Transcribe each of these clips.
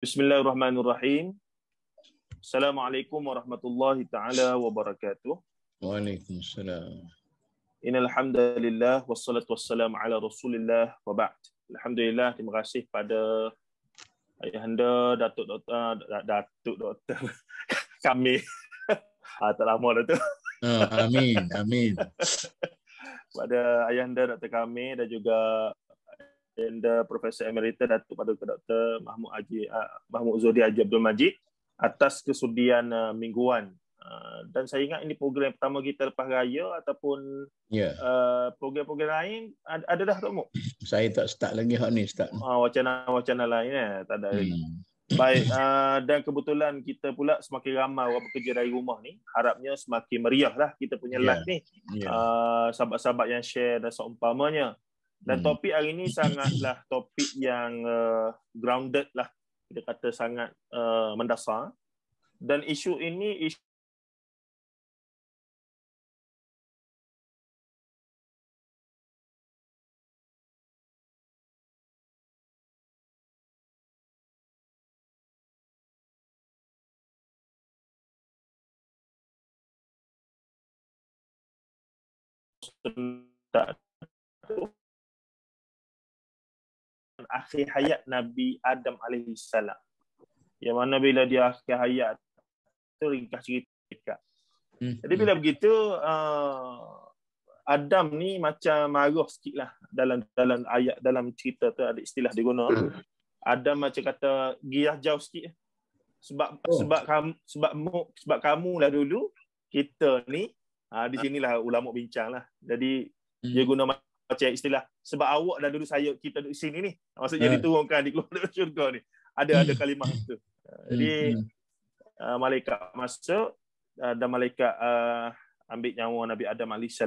Bismillahirrahmanirrahim. Assalamualaikum warahmatullahi taala wabarakatuh. Waalaikumsalam. Innal hamdalillah wassalatu wassalamu ala Rasulillah wa ba'd. Alhamdulillah, terima kasih pada ayahanda Datuk Doktor kami. Tak lama dah tu. Amin. Pada ayahanda Doktor kami dan juga ayahanda Profesor Emerita Datuk Paduka Dr. Mahmud Zodi Haji Abdul Majid atas kesudian mingguan. Dan saya ingat ini program pertama kita lepas raya ataupun program-program lain ada dah tak, Muk? Saya tak start lagi hak ni, start. Wacana-wacana lain tak ada lagi. Baik, dan kebetulan kita pula semakin ramai orang bekerja dari rumah ni, harapnya semakin meriah lah kita punya live ni. Sahabat-sahabat yang share dan seumpamanya. Dan topik hari ini sangatlah topik yang grounded lah, kita kata sangat mendasar. Dan isu ini akhir hayat Nabi Adam alaihissalam. Yang mana bila dia akhir hayat tu ringkas cerita. Jadi bila begitu Adam ni macam marah sikit lah dalam ayat, dalam cerita tu ada istilah dia guna. Adam macam kata giyah jauh sikit. Sebab kamu lah dulu kita ni di sinilah ulama bincang lah. Jadi dia guna macam istilah sebab awak dah dulu kita duduk sini ni. Maksudnya diturunkan di keluar dari syurga ni. Ada kalimah tu. Jadi malaikat masuk dan malaikat ambil nyawa Nabi Adam AS.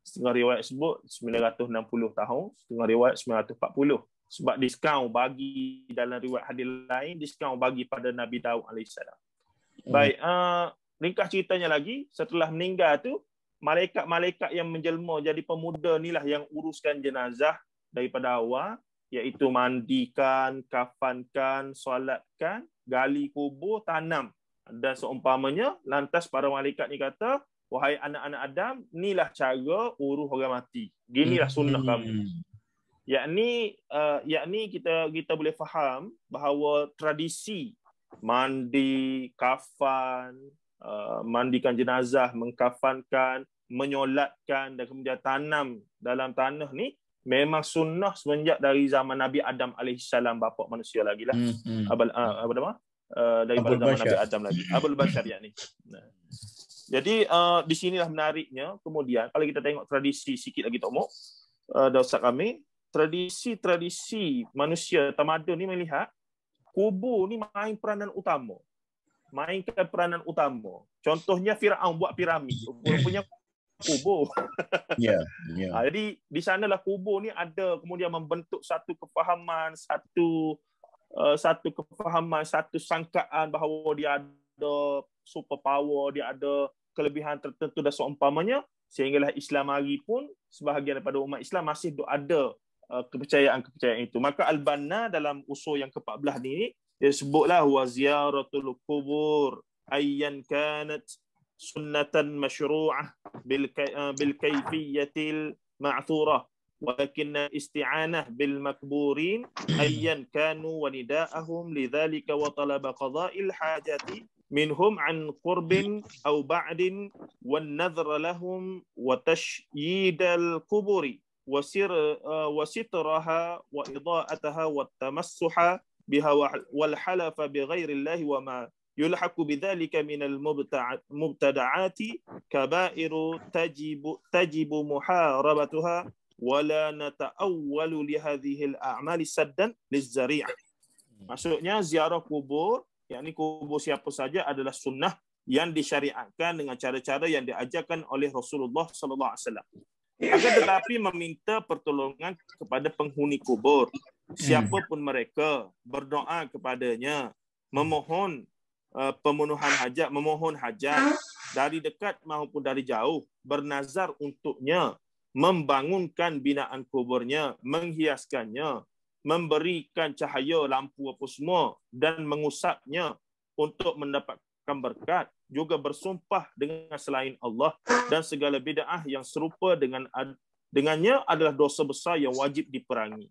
Setengah riwayat sebut 960 tahun, setengah riwayat 940. Sebab diskaun bagi dalam riwayat hadis lain, diskaun bagi pada Nabi Daud AS. Baik, ringkas ceritanya lagi, setelah meninggal tu malaikat-malaikat yang menjelma jadi pemuda inilah yang uruskan jenazah daripada awal, iaitu mandikan, kafankan, solatkan, gali kubur, tanam dan seumpamanya. Lantas para malaikat ni kata, wahai anak-anak Adam, inilah cara urus orang mati. Ginilah sunnah kamu. Yakni kita boleh faham bahawa tradisi mandi, kafan, mandikan jenazah, mengkafankan, menyolatkan dan kemudian tanam dalam tanah ni memang sunnah semenjak dari zaman Nabi Adam alaihissalam, bapa manusia lagi lah. Daripada zaman Nabi Adam lagi. Abul Bashar yakni. Jadi di sinilah menariknya. Kemudian kalau kita tengok tradisi sikit lagi Tok Mok, Ustaz kami, tradisi manusia tamadun ni melihat kubur ni mainkan peranan utama. Contohnya Firaun buat piramid, punya kubur. Jadi di sanalah kubur ni ada kemudian membentuk satu kefahaman, satu sangkaan bahawa dia ada super power, dia ada kelebihan tertentu dan seumpamanya, sehinggalah Islam hari pun sebahagian daripada umat Islam masih ada kepercayaan itu. Maka Al-Banna dalam usul yang ke-14 ni dia sebutlah wa ziyaratul qubur ayyan kanat sunnatan masyru'ah bil kayfiyatil ma'thurah walakin isti'anah bil makburin ayyan kanu wa nida'ahum lidzalika wa talaba qada'il hajati minhum an qurbin aw ba'din wan nadhr lahum wa tashyidal quburi wa sitraha wa ida'ataha wa tamassuha biha wal halafa bighairi Allah wa ma yulhaqu bidzalika min al mubtada'ati kabairu tajibu muharabatuha wa la nata'awwalu li hadhihi al a'mali saddan lizzari'ah. Maksudnya ziarah kubur, yakni kubur siapa saja adalah sunnah yang disyariatkan dengan cara-cara yang diajarkan oleh Rasulullah sallallahu alaihi wasallam. Akan tetapi meminta pertolongan kepada penghuni kubur, siapapun mereka, berdoa kepadanya, memohon pemenuhan hajat, memohon hajat dari dekat maupun dari jauh, bernazar untuknya, membangunkan binaan kuburnya, menghiaskannya, memberikan cahaya lampu apa semua dan mengusapnya untuk mendapatkan berkat, juga bersumpah dengan selain Allah, dan segala bid'ah yang serupa dengannya adalah dosa besar yang wajib diperangi.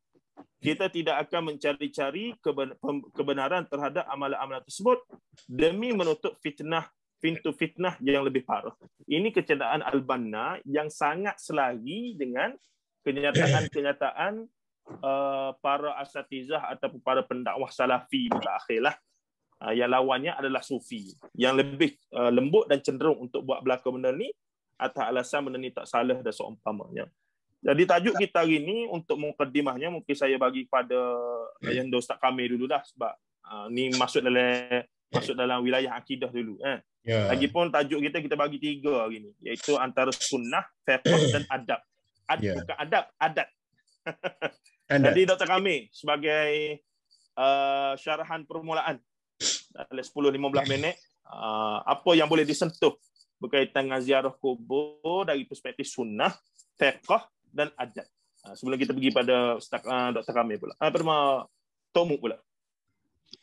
Kita tidak akan mencari-cari kebenaran terhadap amalan-amalan tersebut demi menutup pintu fitnah yang lebih parah. Ini kecederaan Al-Banna yang sangat selari dengan kenyataan-kenyataan para asatizah ataupun para pendakwah salafi mutakhir lah. Yang lawannya adalah sufi yang lebih lembut dan cenderung untuk buat belaka benda ni atas alasan benda ni tak salah dan seumpamanya. Jadi tajuk kita hari ni untuk mukaddimahnya mungkin saya bagi kepada yang Ustaz Kamil dulu dah, sebab ni masuk dalam wilayah akidah dulu. Ya. Lagipun tajuk kita bagi 3 hari ni, iaitu antara sunnah, fiqh dan adab. Ya. Bukan adab, adat. Jadi Dr. Kamil sebagai syarahan permulaan dalam 10-15 minit, apa yang boleh disentuh berkaitan dengan ziarah kubur dari perspektif sunnah, fiqh dan adat. Sebelum kita pergi pada Dr. Kamil pula. Pada Tomu pula.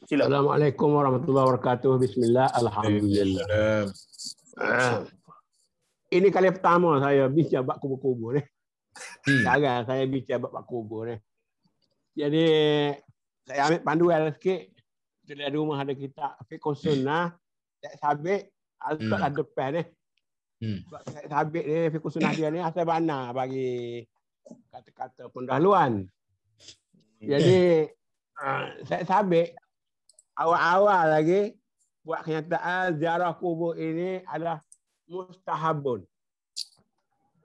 Silakan. Assalamualaikum warahmatullahi wabarakatuh. Bismillah. Alhamdulillah. Ini kali pertama saya bincang bab kubur-kubur ni. Jarang saya bincang bab kubur ni. Jadi saya ambil panduan sikit. Di rumah ada kitab fiqh sunnah, tak sabit alta depan ni. Sebab saya sabit ni fiqh sunnah dia ni asal bana bagi kata-kata pendahuluan. Jadi saya sabit awal-awal lagi buat kenyataan ziarah kubur ini adalah mustahabun.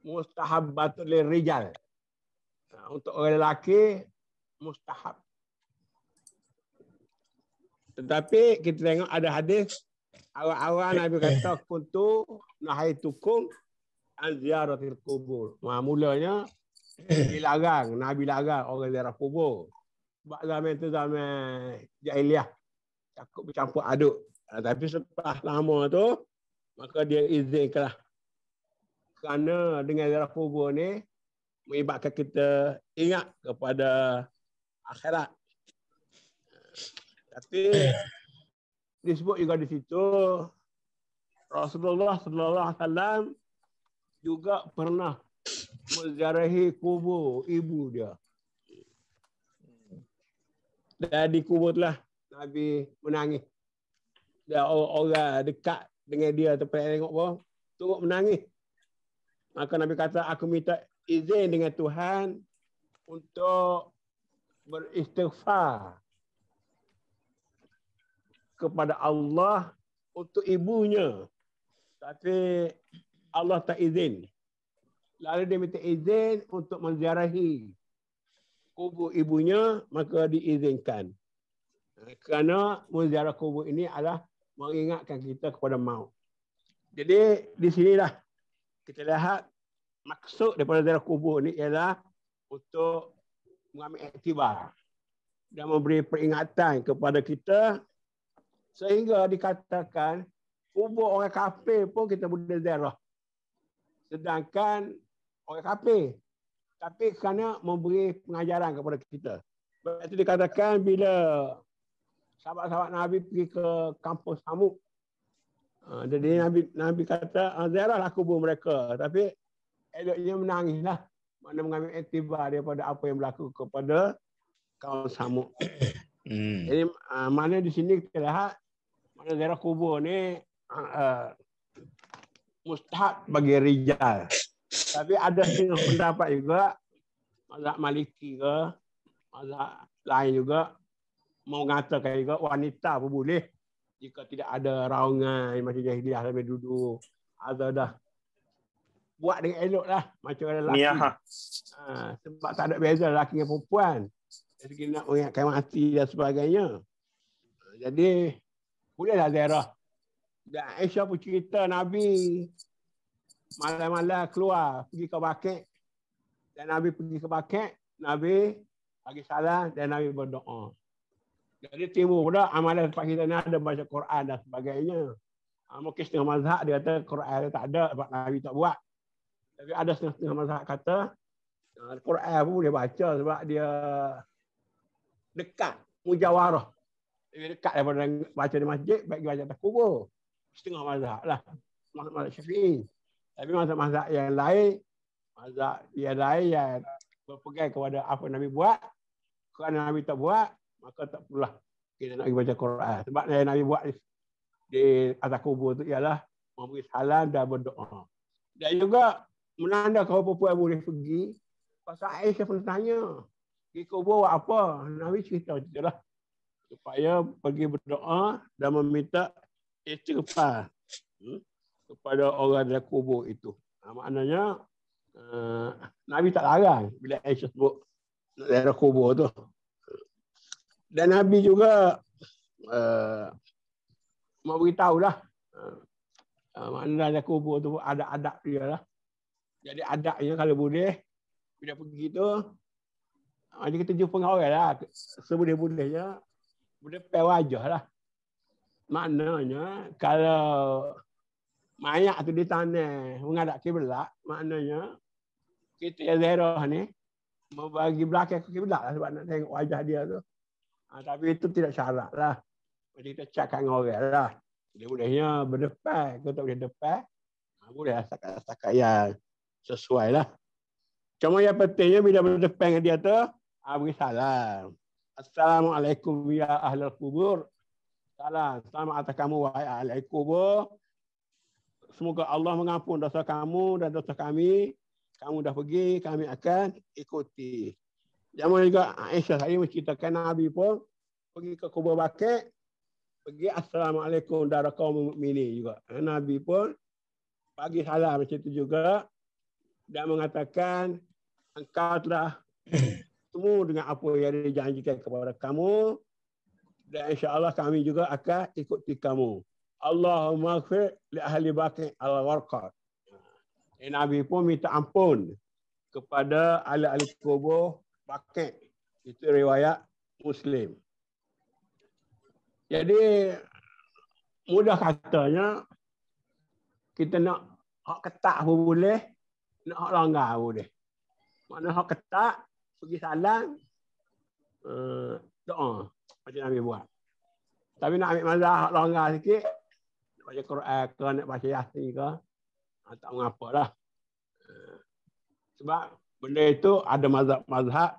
Mustahabbatul rijal. Untuk orang lelaki mustahab. Tetapi kita tengok ada hadis awal-awal Nabi kata kuntu nahaitukum an ziyaratil kubur. Mulanya dilarang, Nabi larang orang ziarah kubur. Sebab zaman itu zaman jahiliah, takut bercampur aduk. Tapi setelah lama tu maka dia izinkanlah. Kerana dengan ziarah kubur ni mengibatkan kita ingat kepada akhirat. Tapi disebut juga di situ Rasulullah sallallahu alaihi wasallam juga pernah menziarahi kubur ibu dia. Dan di kubur lah Nabi menangis. Dan orang dekat dengan dia tempat tengok apa turut menangis. Maka Nabi kata, aku minta izin dengan Tuhan untuk beristighfar kepada Allah untuk ibunya. Tapi Allah tak izin. Lalu dia minta izin untuk menziarahi kubur ibunya, maka diizinkan. Kerana menziarah kubur ini adalah mengingatkan kita kepada maut. Jadi di sinilah kita lihat maksud daripada ziarah kubur ini ialah untuk mengambil iktibar dan memberi peringatan kepada kita, sehingga dikatakan kubur orang kafir pun kita boleh ziarah. Sedangkan orang kafir, tapi kerana memberi pengajaran kepada kita. Sebab itu dikatakan bila sahabat-sahabat Nabi pergi ke kampung Samud, jadi Nabi kata ziarahlah kubur mereka, tapi eloknya menangislah, mana mengambil iktibar daripada apa yang berlaku kepada kaum Samud. Jadi mana di sini kita lihat mana ziarah kubur ni mustahab bagi rijal. Tapi ada setengah pendapat juga, mazhab Maliki ke, mazhab lain juga mengatakan juga wanita pun boleh jika tidak ada raungan macam jahiliah sampai duduk. Ada dah buat dengan elok lah macam ada lelaki. Sebab tak ada beza lelaki dengan perempuan. Jadi kita nak mengingatkan mati dan sebagainya. Jadi bolehlah ziarah. Dan Aisyah pun cerita Nabi malam-malam keluar pergi ke Baqi'. Dan Nabi pergi ke Baqi', Nabi bagi salam dan Nabi berdoa. Jadi timbul pula amalan tempat kita ni ada baca Quran dan sebagainya. Mungkin setengah mazhab dia kata Quran dia tak ada sebab Nabi tak buat. Tapi ada setengah mazhab kata Quran pun boleh baca sebab dia dekat mujawarah. Lebih dekat daripada baca di masjid, bagi baca atas kubur. Setengah mazhab lah. Mazhab Syafi'i. Tapi mazhab yang lain, mazhab yang lain yang berpegang kepada apa Nabi buat. Kerana Nabi tak buat, maka tak perlulah kita nak pergi baca Quran. Sebab yang Nabi buat di atas kubur tu ialah memberi salam dan berdoa. Dan juga menanda kalau perempuan boleh pergi, pasal Aisyah pun tanya, pergi kubur buat apa? Nabi cerita lah. Supaya pergi berdoa dan meminta istighfar kepada orang dalam kubur itu. Maknanya Nabi tak larang bila Aisyah sebut dalam kubur tu. Dan Nabi juga memberitahulah maknanya dalam kubur tu ada adab dia lah. Jadi adabnya kalau boleh bila pergi tu jadi kita jumpa dengan orang lah. Seboleh-bolehnya berdepan wajah lah. Maknanya kalau mayat tu di tanah menghadap kiblat, maknanya kita yang zerah ni membagi belakang ke kiblat lah sebab nak tengok wajah dia tu. Tapi itu tidak syarat lah. Jadi kita cakap dengan orang lah. Boleh-bolehnya berdepan. Kalau tak boleh depan, boleh lah setakat yang sesuai lah. Cuma yang pentingnya bila berdepan dengan dia tu, beri salam. Assalamualaikum ya ahlul kubur. Salam. Selamat atas kamu wahai ahli kubur. Semoga Allah mengampun dosa kamu dan dosa kami. Kamu dah pergi, kami akan ikuti. Jangan juga Aisyah saya menceritakan Nabi pun pergi ke kubur Baqi', pergi Assalamualaikum darah kaum mukminin juga. Nabi pun bagi salam macam itu juga dan mengatakan engkau telah bertemu dengan apa yang dijanjikan kepada kamu dan insya-Allah kami juga akan ikuti kamu. Allahumma ighfir li ahli Baqi' al-Gharqad. Nabi pun minta ampun kepada ahli-ahli kubur Baqi'. Itu riwayat Muslim. Jadi mudah katanya kita nak hak ketat pun boleh, nak hak langgar pun boleh. Makna hak ketat pergi salam doa macam Nabi buat. Tapi nak ambil mazhab hak langgar sikit, nak baca Quran ke, nak baca Yasin ke, tak mengapalah. Sebab benda itu ada mazhab-mazhab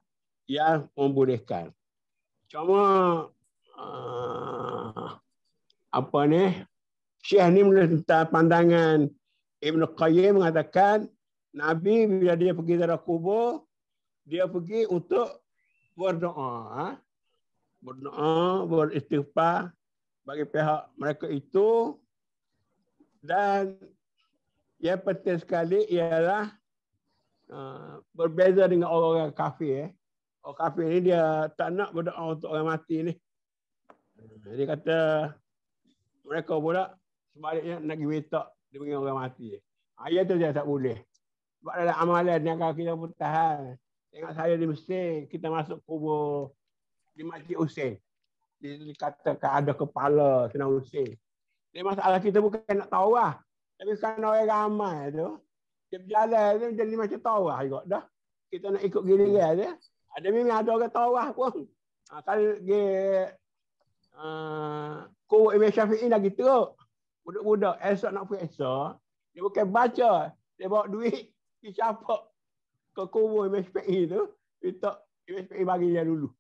yang membolehkan. Cuma apa ni? Syekh ni menentang pandangan Ibn Qayyim mengatakan Nabi bila dia pergi ke kubur, dia pergi untuk berdoa. Berdoa, beristighfar bagi pihak mereka itu. Dan yang penting sekali ialah berbeza dengan orang-orang kafir. Orang kafir ni dia tak nak berdoa untuk orang mati ni. Dia kata mereka pula sebaliknya nak pergi minta dengan orang mati. Ayat tu dia tak boleh. Sebab dalam amalan yang kalau kita pun tahan. Tengok saya di Mesir, kita masuk kubur di Masjid Husain. Dikatakan ada kepala kena Husain. Dia masalah kita bukan nak tawaf. Tapi kerana orang ramai tu, dia berjalan tu jadi macam tawaf juga dah. Kita nak ikut giliran dia. Ada memang ada orang tawaf pun. Kalau dia kubur Imam Syafi'i lagi teruk. Budak-budak esok nak pergi esok, dia bukan baca, dia bawa duit, dia capak ke kubur Imam Syafi'i tu, minta Imam Syafi'i bagi dia dulu.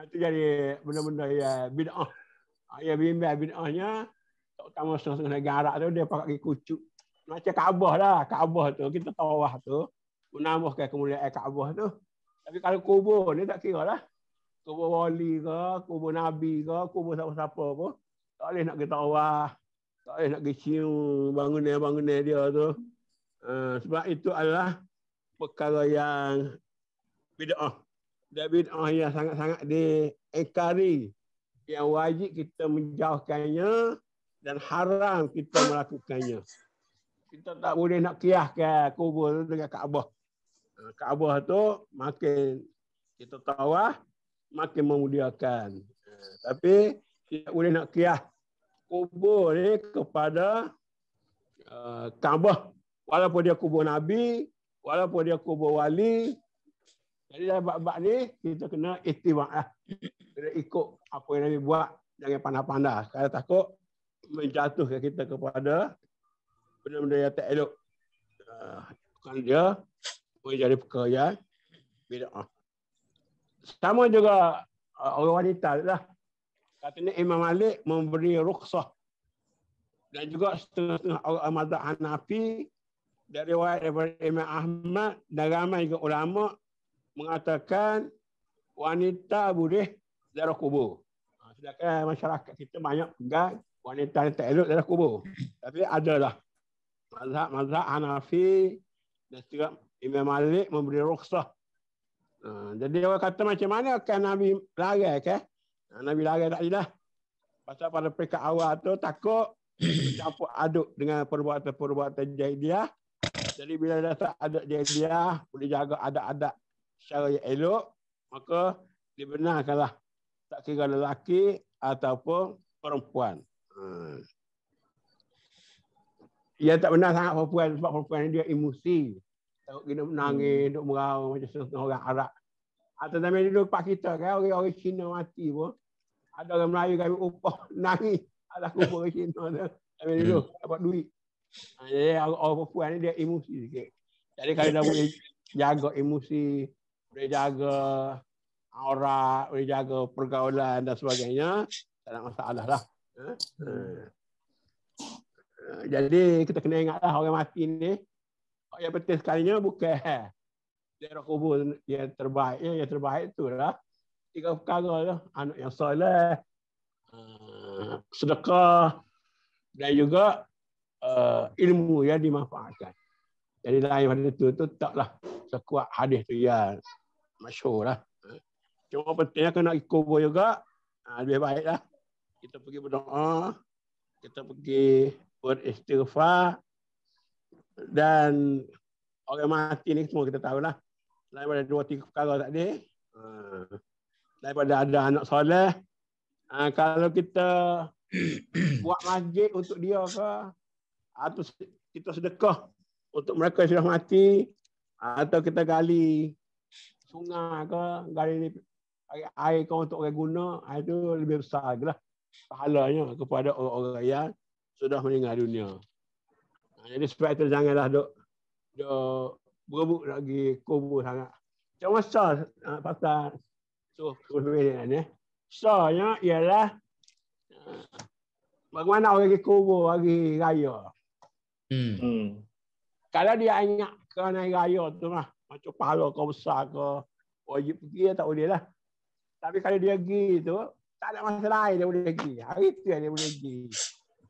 Itu jadi benda-benda yang bid'ah. Yang bimbang bid'ahnya, terutama setengah negara tu, dia pakai kucuk. Macam Kaabah lah, Kaabah tu, kita tawaf tu, menambahkan kemuliaan Kaabah tu. Tapi kalau kubur ni tak kira lah. Kubur wali ke, kubur nabi ke, kubur siapa-siapa pun, tak boleh nak pergi tawaf. Tak boleh nak pergi cium bangunan-bangunan dia tu. Sebab itu adalah perkara yang bid'ah. Dan bid'ah yang sangat-sangat diingkari. Yang wajib kita menjauhkannya dan haram kita melakukannya. Kita tak boleh nak kiaskan kubur tu dengan Kaabah. Kaabah tu makin kita tawaf, makin memuliakan. Tapi tidak boleh nak kias kubur ni kepada Kaabah. Walaupun dia kubur Nabi, walaupun dia kubur wali, Jadi dalam bab-bab ni kita kena istimak lah. Kena ikut apa yang Nabi buat. Jangan pandai-pandai. Kalau takut menjatuhkan kita kepada benda-benda yang tak elok. Bukan dia boleh jadi perkara yang bid'ah. Sama juga orang wanita lah. Katanya Imam Malik memberi rukhsah. Dan juga setengah-setengah orang mazhab Hanafi dari riwayat daripada Imam Ahmad dan ramai juga ulama mengatakan wanita boleh ziarah kubur. Sedangkan masyarakat kita banyak pegang wanita yang tak elok ziarah kubur. Tapi adalah mazhab Hanafi dan juga Imam Malik memberi rukhsah. Jadi orang kata macam mana kan Nabi larang kan? Nabi larang tak jelas. Pasal pada peringkat awal tu takut campur aduk dengan perbuatan-perbuatan jahiliah. Jadi bila dah tak ada jahiliah, boleh jaga adat-adat secara yang elok, maka dibenarkanlah tak kira lelaki ataupun perempuan. Ia tak benar sangat perempuan sebab perempuan dia emosi. Takut kena menangis, duk merau macam setengah orang Arab. Atau zaman dulu pak kita kan, orang-orang Cina mati pun. Ada orang Melayu kami upah nangis. Ada kubur orang Cina tu. Zaman dulu dapat duit. Jadi orang perempuan ni dia emosi sikit. Jadi kalau dah boleh jaga emosi, boleh jaga aurat, boleh jaga pergaulan dan sebagainya, tak ada masalah lah. Jadi kita kena ingatlah orang mati ni, yang penting sekalinya bukan ziarah kubur yang terbaik tu lah. 3 perkara lah, anak yang soleh, sedekah dan juga ilmu yang dimanfaatkan. Jadi lain pada itu taklah sekuat hadis tu yang masyhur lah. Cuma pentingnya kena ikut kubur juga, lebih baiklah kita pergi berdoa, kita pergi beristighfar, dan orang mati ni semua kita tahulah. Daripada 2-3 perkara tadi, daripada ada anak soleh, kalau kita buat masjid untuk dia ke, atau kita sedekah untuk mereka yang sudah mati, atau kita gali sungai ke, gali air ke untuk orang guna, itu lebih besar lah pahalanya kepada orang-orang yang sudah meninggal dunia. Jadi sebab itu janganlah duk berebut lagi kubur sangat. Macam masa pasal minit ni. Soalnya ialah bagaimana orang pergi kubur hari raya. Kalau dia ingat kerana hari raya tu lah, macam pahala kau besar ke, wajib pergi tak boleh lah. Tapi kalau dia pergi tu, tak ada masalah lain dia boleh pergi. Hari tu dia boleh pergi.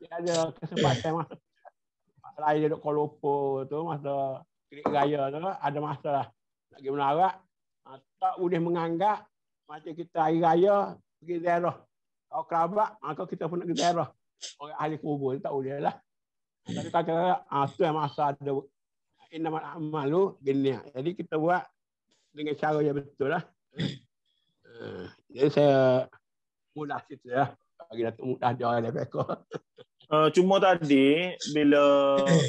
Dia ada kesempatan masa lain dia duduk Kuala Lumpur tu, masa klik raya tu, ada masalah. Nak pergi menarak, tak boleh menganggap macam kita hari raya pergi ziarah. Kalau kerabat, maka kita pun nak pergi ziarah. Orang ahli kubur tak boleh lah. Tapi kata tu yang masa ada innamal a'malu binniat. Jadi kita buat dengan cara yang betul lah. Jadi saya mudah situ ya. Bagi Datuk mudah dia orang lebih. Cuma tadi bila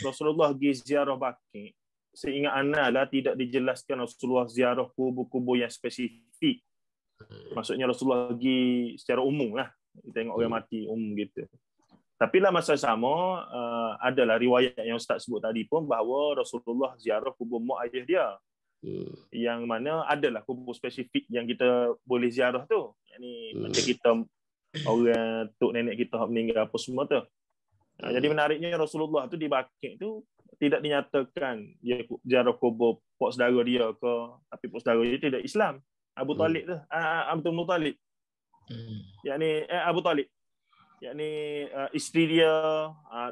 Rasulullah pergi ziarah Baqi', seingat ana lah tidak dijelaskan Rasulullah ziarah kubur-kubur yang spesifik. Maksudnya Rasulullah pergi secara umum lah. Kita tengok orang mati umum gitu. Tapi lah masa sama adalah riwayat yang Ustaz sebut tadi pun bahawa Rasulullah ziarah kubur mak ayah dia. Yang mana adalah kubur spesifik yang kita boleh ziarah tu. Yani macam kita orang tok nenek kita meninggal apa semua tu. Jadi menariknya Rasulullah tu di Baqi' tu tidak dinyatakan dia ziarah kubur pak saudara dia ke, tapi pak saudara dia tidak Islam. Abu Talib tu, Abdul Muttalib. Yani Abu Talib. yakni isteri dia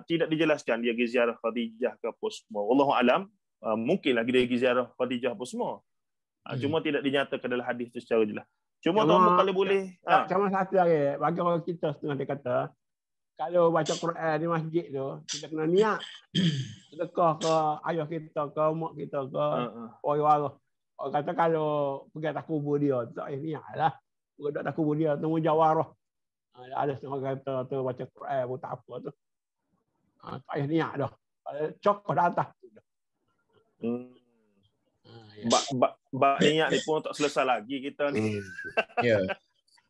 tidak dijelaskan dia pergi ziarah Khadijah ke apa semua. Wallahu alam, mungkinlah dia pergi ziarah Khadijah apa semua. Cuma tidak dinyatakan dalam hadis itu secara jelas. Cuma tuan kalau boleh sama satu lagi bagi orang kita setengah dia kata kalau baca Quran di masjid tu kita kena niat sedekah ke ayah kita ke mak kita ke orang waras. Orang kata kalau pergi atas kubur dia tak payah niat lah. Pergi atas kubur dia tunggu jawarah. Ada setengah kata tu baca Quran pun tak apa tu. Tak payah niat dah. Cokoh dah atas. Bak niat ni pun tak selesai lagi kita ni. Ya.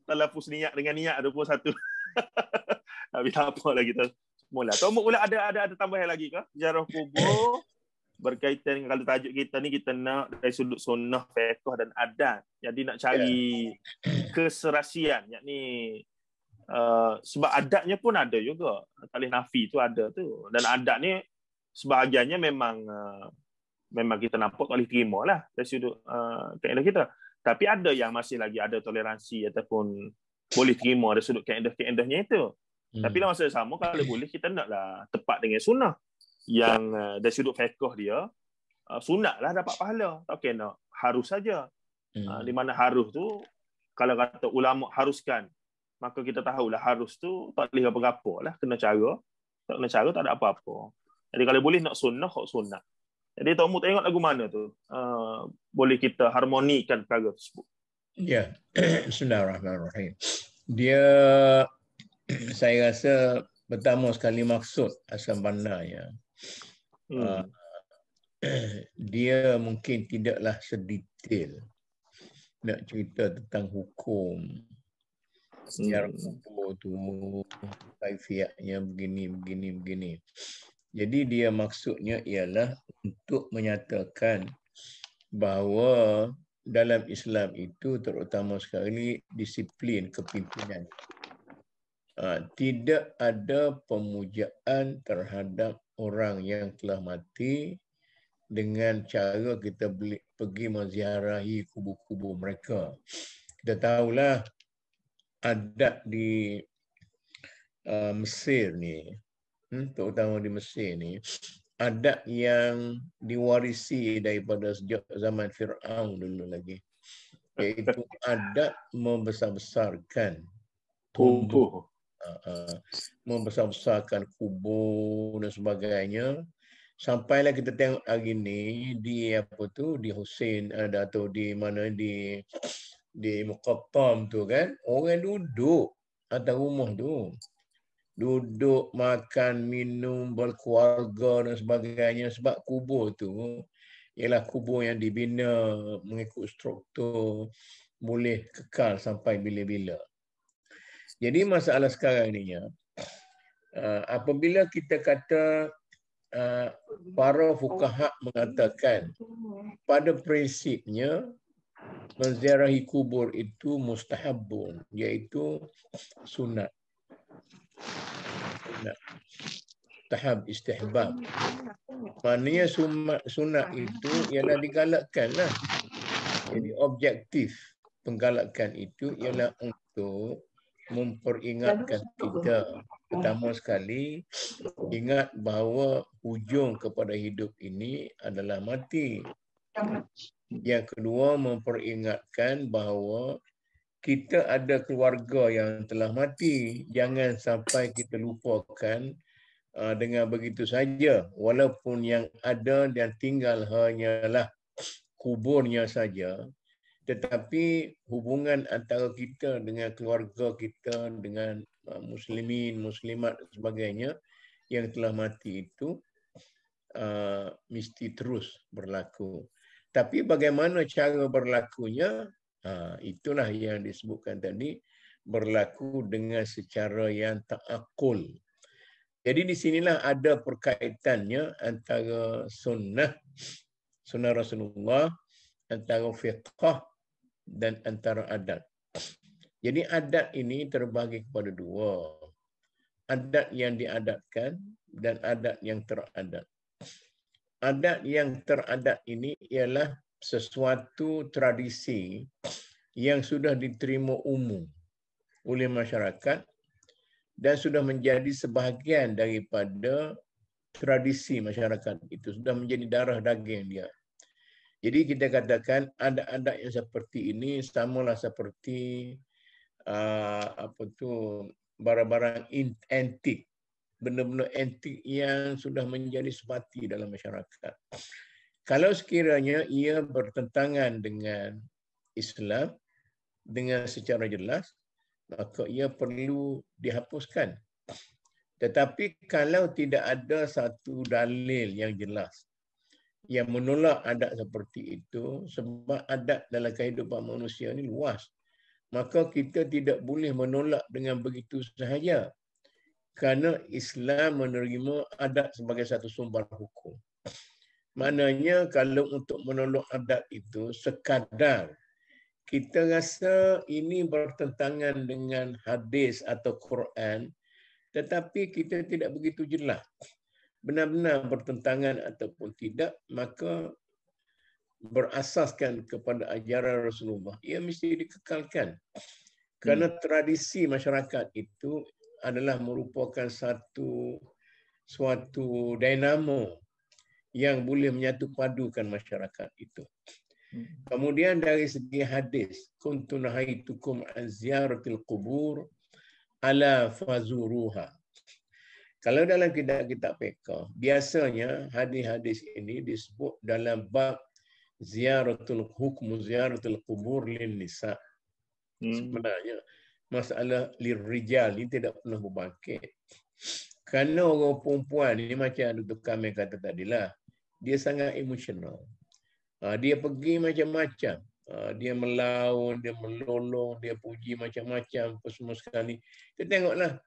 Talafus niat dengan niat ada pun satu. Tapi tak apa lah kita. Mula. Tomuk pula ada tambahan lagi ke? Ziarah kubur berkaitan dengan kalau tajuk kita ni kita nak dari sudut sunnah, fiqh dan adat. Jadi nak cari keserasian. Yakni sebab adatnya pun ada juga. Tak boleh nafi tu ada tu. Dan adat ni sebahagiannya memang kita nampak tak boleh terima lah dari sudut kaedah kita. Tapi ada yang masih lagi ada toleransi ataupun boleh terima dari sudut kaedah-kaedahnya itu. Tapi dalam masa yang sama, kalau boleh kita naklah tepat dengan sunnah. Yang dari sudut fiqh dia, sunat lah dapat pahala. Tak kena harus saja. Di mana harus tu, kalau kata ulama haruskan, maka kita tahulah harus tu tak boleh apa-apa lah. Kena cara. Tak kena cara, tak ada apa-apa. Jadi kalau boleh nak sunnah, kok sunnah. Jadi Tok Mu tengok lagu mana tu? Boleh kita harmonikan perkara tersebut. Ya, Bismillahirrahmanirrahim. Dia, saya rasa pertama sekali maksud asal bandar dia mungkin tidaklah sedetail nak cerita tentang hukum sejarah kubur tu, kaifiatnya begini. Jadi dia maksudnya ialah untuk menyatakan bahawa dalam Islam itu terutama sekali disiplin kepimpinan. Tidak ada pemujaan terhadap orang yang telah mati dengan cara kita pergi menziarahi kubur-kubur mereka. Kita tahulah adat di Mesir ni, terutama di Mesir ni, adat yang diwarisi daripada sejak zaman Fir'aun dulu lagi, iaitu adat membesar-besarkan kubur, membesar-besarkan kubur dan sebagainya. Sampailah kita tengok hari ni di di Hussein atau di mana di Muqattam tu kan, orang duduk atas rumah tu. Duduk, makan, minum, berkeluarga dan sebagainya. Sebab kubur tu ialah kubur yang dibina mengikut struktur boleh kekal sampai bila-bila. Jadi masalah sekarang ni, apabila kita kata para fuqaha mengatakan pada prinsipnya menziarahi kubur itu mustahabun, iaitu sunat. Tahap istihbab. Maknanya sunat itu ialah digalakkan lah. Jadi objektif penggalakan itu ialah untuk memperingatkan kita. Pertama sekali, ingat bahawa hujung kepada hidup ini adalah mati. Yang kedua, memperingatkan bahawa kita ada keluarga yang telah mati. Jangan sampai kita lupakan dengan begitu saja. Walaupun yang ada dan tinggal hanyalah kuburnya saja. Tetapi hubungan antara kita dengan keluarga kita, dengan muslimin, muslimat dan sebagainya yang telah mati itu mesti terus berlaku. Tapi bagaimana cara berlakunya? Itulah yang disebutkan tadi, berlaku dengan secara yang ta'akul. Jadi di sinilah ada perkaitannya antara sunnah Rasulullah, antara fiqh dan antara adat. Jadi adat ini terbagi kepada dua. Adat yang diadatkan dan adat yang teradat. Adat yang teradat ini ialah sesuatu tradisi yang sudah diterima umum oleh masyarakat dan sudah menjadi sebahagian daripada tradisi masyarakat itu, sudah menjadi darah daging dia. Jadi kita katakan adat-adat yang seperti ini samalah seperti barang-barang antik, benda-benda antik yang sudah menjadi sepati dalam masyarakat. Kalau sekiranya ia bertentangan dengan Islam dengan secara jelas, maka ia perlu dihapuskan. Tetapi kalau tidak ada satu dalil yang jelas yang menolak adat seperti itu, sebab adat dalam kehidupan manusia ini luas. Maka kita tidak boleh menolak dengan begitu sahaja. Kerana Islam menerima adat sebagai satu sumber hukum. Maknanya kalau untuk menolak adat itu sekadar kita rasa ini bertentangan dengan hadis atau Quran, tetapi kita tidak begitu jelas benar-benar bertentangan ataupun tidak, maka berasaskan kepada ajaran Rasulullah, ia mesti dikekalkan. Kerana tradisi masyarakat itu adalah merupakan suatu dinamo yang boleh menyatu padukan masyarakat itu. Kemudian dari segi hadis, kuntu nahaitukum an ziyaratil qubur ala fazuruha. Kalau dalam kitab-kitab fiqh, biasanya hadis-hadis ini disebut dalam bab ziyaratul qubur lin nisa. Sebenarnya masalah lirijal ini tidak pernah berbangkit. Kerana orang perempuan ini macam Dr. Kamil kata tadilah, dia sangat emosional. Dia pergi macam-macam. Dia melaun, dia melolong, dia puji macam-macam apa semua sekali. Kita tengoklah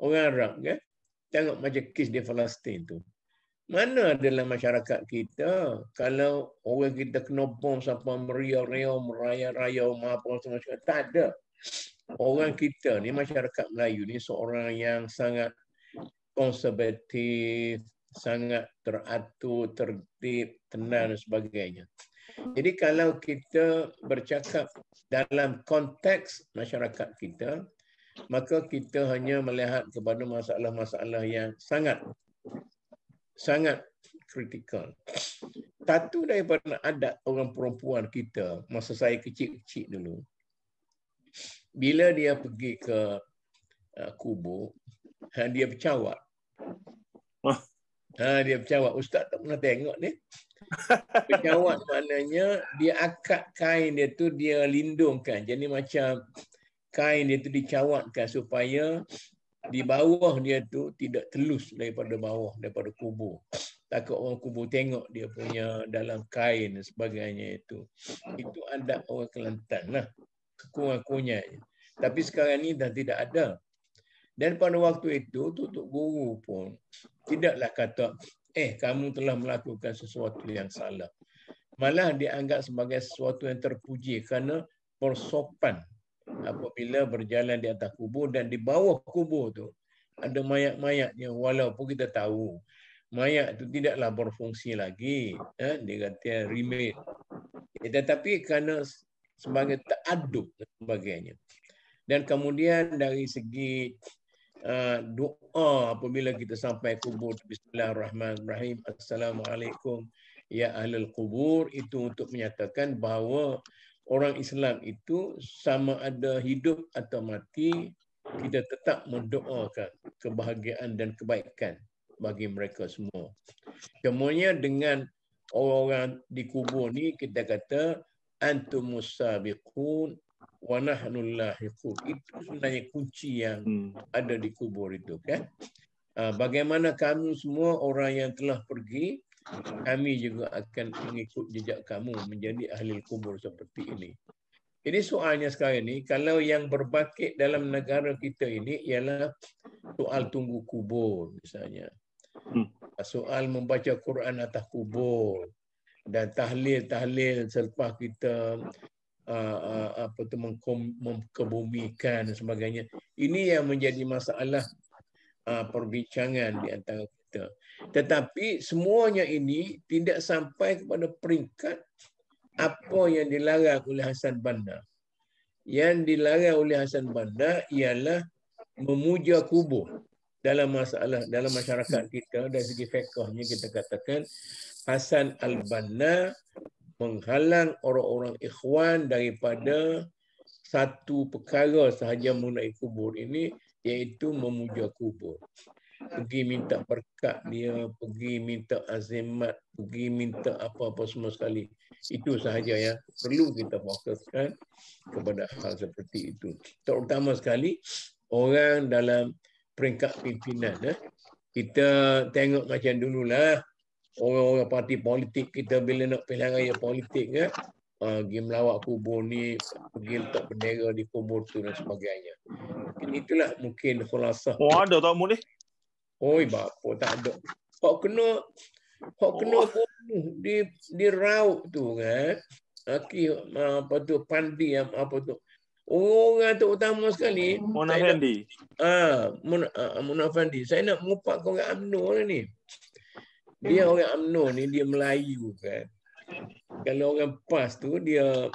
orang Arab kan? Tengok macam kes di Palestin tu. Mana dalam masyarakat kita, kalau orang kita kena bom sampai meriau-riau, merayau-rayau, apa semua sekali. Tak ada. Orang kita ni, masyarakat Melayu ni seorang yang sangat konservatif, sangat teratur, tertib, tenang dan sebagainya. Jadi kalau kita bercakap dalam konteks masyarakat kita, maka kita hanya melihat kepada masalah-masalah yang sangat kritikal. Satu daripada adat orang perempuan kita masa saya kecil-kecil dulu, bila dia pergi ke kubur, dia bercawat. Dia bercawat. Ustaz tak pernah tengok ni. Bercawat maknanya dia akad kain dia tu dia lindungkan. Jadi macam kain dia tu dicawatkan supaya di bawah dia tu tidak telus daripada bawah, daripada kubur. Takut orang kubur tengok dia punya dalam kain dan sebagainya itu. Itu adat orang Kelantan lah. Kekurang-kurangnya. Tapi sekarang ni dah tidak ada. Dan pada waktu itu, tutup guru pun tidaklah kata, kamu telah melakukan sesuatu yang salah. Malah dianggap sebagai sesuatu yang terpuji kerana bersopan apabila berjalan di atas kubur, dan di bawah kubur tu ada mayat-mayatnya, walaupun kita tahu mayat itu tidaklah berfungsi lagi, dia kata remade. Tetapi kerana sebagai ta'adub dan sebagainya. Dan kemudian dari segi doa apabila kita sampai kubur, Bismillahirrahmanirrahim, Assalamualaikum ya ahlul kubur, itu untuk menyatakan bahawa orang Islam itu sama ada hidup atau mati, kita tetap mendoakan kebahagiaan dan kebaikan bagi mereka semua. Semuanya dengan orang-orang di kubur ni kita kata antumus sabiqun wa nahnu lahiqun. Itu sebenarnya kunci yang ada di kubur itu kan. Bagaimana kamu semua orang yang telah pergi, kami juga akan mengikut jejak kamu menjadi ahli kubur seperti ini. Jadi soalnya sekarang ini, kalau yang berbangkit dalam negara kita ini ialah soal tunggu kubur misalnya. Soal membaca Quran atas kubur dan tahlil-tahlil selepas kita mengkebumikan dan sebagainya. Ini yang menjadi masalah perbincangan di antara kita. Tetapi semuanya ini tidak sampai kepada peringkat apa yang dilarang oleh Hasan Banna. Yang dilarang oleh Hasan Banna ialah memuja kubur. Dalam masyarakat kita, dari segi fiqhnya kita katakan Hasan al-Banna menghalang orang-orang ikhwan daripada satu perkara sahaja mengenai kubur ini, iaitu memuja kubur. Pergi minta berkat dia, pergi minta azimat, pergi minta apa-apa semua sekali. Itu sahaja yang perlu kita fokuskan kepada hal seperti itu. Terutama sekali orang dalam peringkat pimpinan. Kita tengok macam dululah orang-orang parti politik kita bila nak pilihan raya politik kan, pergi melawat kubur ni, pergi letak bendera di kubur tu dan sebagainya. Mungkin itulah mungkin khulasah. Oh, ada tak mu ni? Oi, bapa tak ada. Hak kena bunuh di raut tu kan. Apa tu pandi apa tu. Orang tu utama sekali. Mona Fendi. Mona Fendi. Saya nak mengupak orang UMNO ni. Dia orang UMNO ni dia Melayu kan. Kalau orang PAS tu dia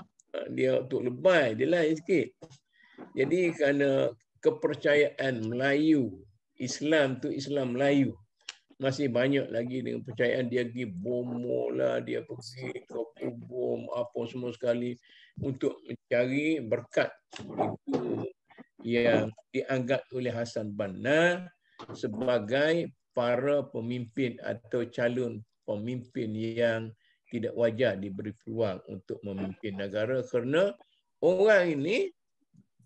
untuk lebay, dia lain sikit. Jadi kerana kepercayaan Melayu, Islam tu Islam Melayu. Masih banyak lagi dengan percayaan dia pergi bomo lah, dia pergi ke kubur apa semua sekali untuk mencari berkat. Itu yang dianggap oleh Hassan Banna sebagai para pemimpin atau calon pemimpin yang tidak wajar diberi peluang untuk memimpin negara kerana orang ini